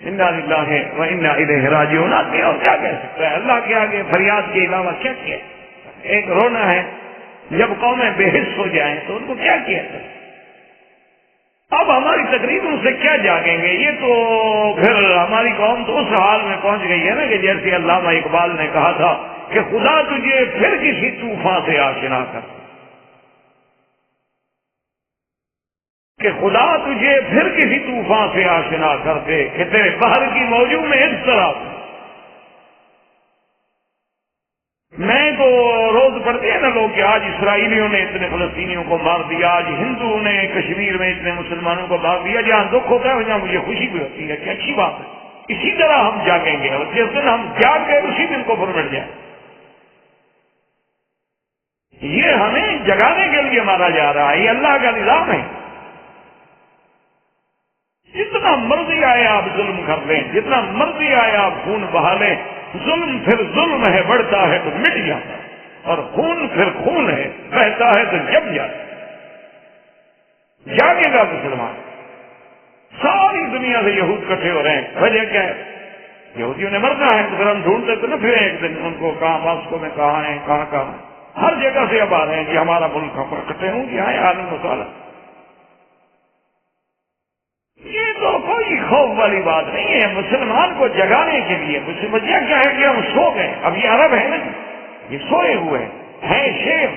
انا للہ و انا الیہ راجعون. آدمی اور کیا کہہ سکتا ہے؟ اللہ کے آگے فریاد کے علاوہ کیا کیا؟ ایک رونا ہے جب قومیں بے حس ہو جائیں تو ان کو کیا کیا جائے؟ اب ہماری تقریروں سے کیا جاگیں گے؟ یہ تو پھر ہماری قوم تو اس حال میں پہنچ گئی ہے نا کہ جیسے علامہ اقبال نے کہا تھا کہ خدا تجھے پھر کسی طوفان سے آشنا کر، کہ خدا تجھے پھر کسی طوفان سے آشنا کر دے کہ تیرے بحر کی موجوں میں اس طرح. میں تو روز پڑھتے ہیں نا لوگ کہ آج اسرائیلیوں نے اتنے فلسطینیوں کو مار دیا، آج ہندوؤں نے کشمیر میں اتنے مسلمانوں کو مار دیا. جہاں دکھ ہوتا ہے وہاں مجھے خوشی بھی ہوتی ہے کہ اچھی بات ہے. اسی طرح ہم جاگیں گے اور جس دن ہم جاگ گئے اسی دن کو پھر مٹ جائے. یہ ہمیں جگانے کے لیے مارا جا رہا ہے، یہ اللہ کا نظام ہے. جتنا مرضی آئے آپ ظلم کر لیں، جتنا مرضی آئے آپ خون بہا لیں، ظلم پھر ظلم ہے، بڑھتا ہے تو مٹ جاتا ہے، اور خون پھر خون ہے، بہتا ہے تو جم جاتا ہے. جاگے گا مسلمان. ساری دنیا سے یہود کٹھے ہو رہے ہیں، وجہ کیا ہے؟ یہودیوں نے مرنا ہے تو پھر ہم ڈھونڈتے تو نہ پھر ایک دن ان کو کہاں ماسکو میں کہاں ہیں، کہاں ہر جگہ سے اب آ رہے ہیں کہ ہمارا ملک کٹھے ہوں کہ آئے عالم مسالہ. یہ تو کوئی خوف والی بات نہیں ہے. مسلمان کو جگانے کے لیے وجہ کیا ہے کہ ہم سو گئے. اب یہ عرب ہے نا، یہ سوئے ہوئے ہیں شیر.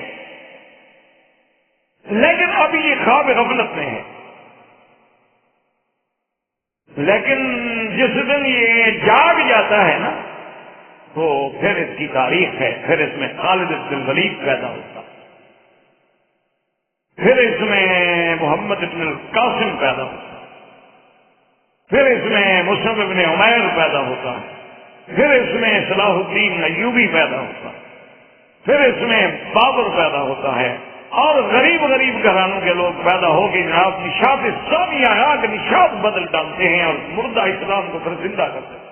لیکن ابھی یہ خواب غفلت میں ہے. لیکن جس دن یہ جاگ جاتا ہے نا تو پھر اس کی تاریخ ہے. پھر اس میں خالد بن الولید پیدا ہوتا، پھر اس میں محمد بن القاسم پیدا ہوتا، پھر اس میں مصعب بن عمیر پیدا ہوتا، پھر اس میں صلاح الدین ایوبی پیدا ہوتا، پھر اس میں بابر پیدا ہوتا ہے، اور غریب غریب گھرانوں کے لوگ پیدا ہو کے جناب نشاط اسلامیہ کا نشاط بدل ڈالتے ہیں اور مردہ اسلام کو پھر زندہ کرتے ہیں.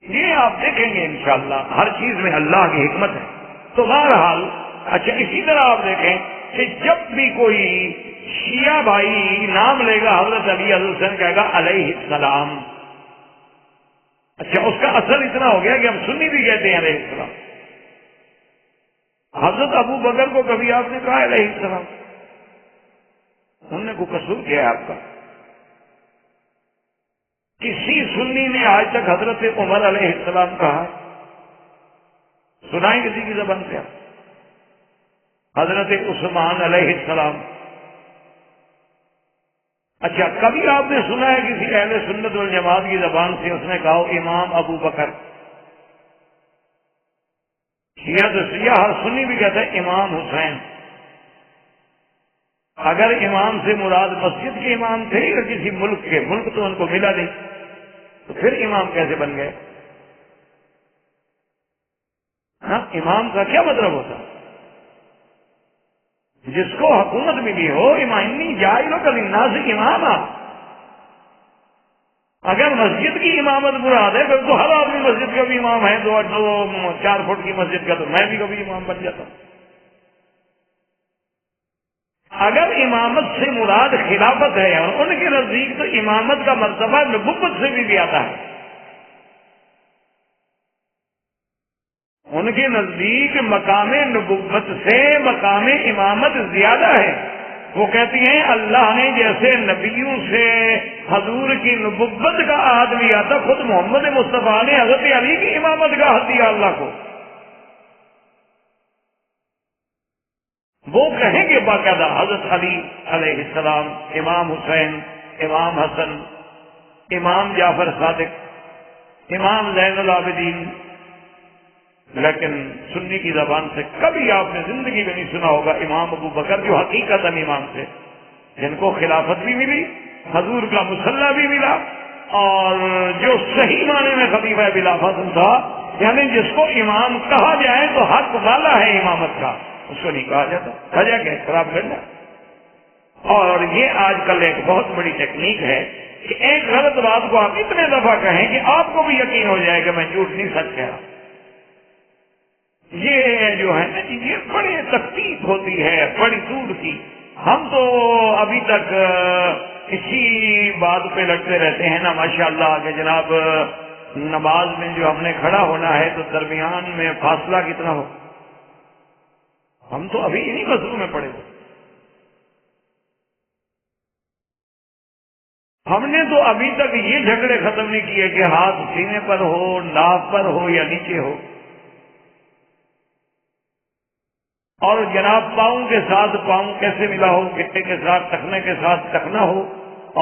یہ آپ دیکھیں گے انشاءاللہ ہر چیز میں اللہ کی حکمت ہے. تو بہرحال اچھا اسی طرح آپ دیکھیں کہ جب بھی کوئی شیعہ بھائی نام لے گا حضرت علی حضرت حسین کہے گا علیہ السلام. اچھا اس کا اثر اتنا ہو گیا کہ ہم سنی بھی کہتے ہیں علیہ السلام. حضرت ابو بکر کو کبھی آپ نے کہا علیہ السلام؟ انہوں نے کوئی قصور کیا ہے آپ کا؟ کسی سنی نے آج تک حضرت عمر علیہ السلام کہا؟ سنائیں کسی کی زبان سے آپ. حضرت عثمان علیہ السلام. اچھا کبھی آپ نے سنا ہے کسی اہل سنت والجماعت کی زبان سے اس نے کہا امام ابو بکر؟ شیعہ تو شیعہ ہر سنی بھی کہتا ہے امام حسین. اگر امام سے مراد مسجد کے امام تھے یا کسی ملک کے، ملک تو ان کو ملا نہیں، تو پھر امام کیسے بن گئے؟ ہاں امام کا کیا مطلب ہوتا؟ جس کو حکومت ملی ہو، امامی جائلو کا للناس امام. اگر مسجد کی امامت مراد ہے پھر تو ہر آدمی مسجد کا بھی امام ہے. 2-4 فٹ کی مسجد کا تو میں بھی کبھی امام بن جاتا ہوں. اگر امامت سے مراد خلافت ہے اور ان کے نزدیک تو امامت کا مرتبہ نبوت سے بھی آتا ہے. ان کے نزدیک مقام نبوت سے مقام امامت زیادہ ہے. وہ کہتی ہیں اللہ نے جیسے نبیوں سے حضور کی نبوت کا عہد لیا تھا، خود محمد مصطفیٰ نے حضرت علی کی امامت کا عہد دیا اللہ کو. وہ کہیں گے باقاعدہ حضرت علی علیہ السلام، امام حسین، امام حسن، امام جعفر صادق، امام زین العابدین. لیکن سنی کی زبان سے کبھی آپ نے زندگی میں نہیں سنا ہوگا امام ابو بکر، جو حقیقت امام تھے، جن کو خلافت بھی ملی، حضور کا مصلی بھی ملا، اور جو صحیح معنی میں خلیفہ بلا فاصل تھا، یعنی جس کو امام کہا جائے تو حق والا ہے امامت کا، اس کو نہیں کہا جاتا. وجہ کیا؟ خراب کرنا. اور یہ آج کل ایک بہت بڑی ٹیکنیک ہے کہ ایک غلط بات کو آپ اتنے دفعہ کہیں کہ آپ کو بھی یقین ہو جائے کہ میں جھوٹ نہیں سچ کہہ رہا. یہ جو ہے نا یہ بڑی تکلیف ہوتی ہے بڑی دور کی. ہم تو ابھی تک اسی بات پہ لگتے رہتے ہیں نا ماشاءاللہ کہ جناب نماز میں جو ہم نے کھڑا ہونا ہے تو درمیان میں فاصلہ کتنا ہو. ہم تو ابھی انہی مسئلوں میں پڑے ہوئے. ہم نے تو ابھی تک یہ جھگڑے ختم نہیں کیے کہ ہاتھ سینے پر ہو، ناف پر ہو یا نیچے ہو، اور جناب پاؤں کے ساتھ پاؤں کیسے ملا ہو، گٹے کے ساتھ ٹخنے کے ساتھ ٹخنا ہو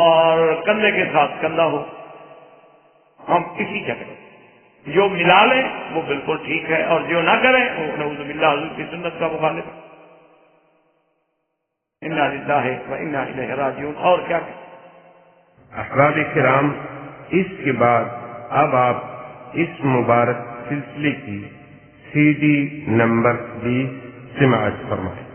اور کندھے کے ساتھ کندھا ہو. ہم کسی جگہ جو ملا لیں وہ بالکل ٹھیک ہے، اور جو نہ کریں وہ نعوذ باللہ حضور کی سنت کا مخالف ہے. انا للہ و انا الیہ راجعون. اور کیا کہ احباب کرام، اس کے بعد اب آپ اس مبارک سلسلے کی CD نمبر 20 سماعت فرمائیں.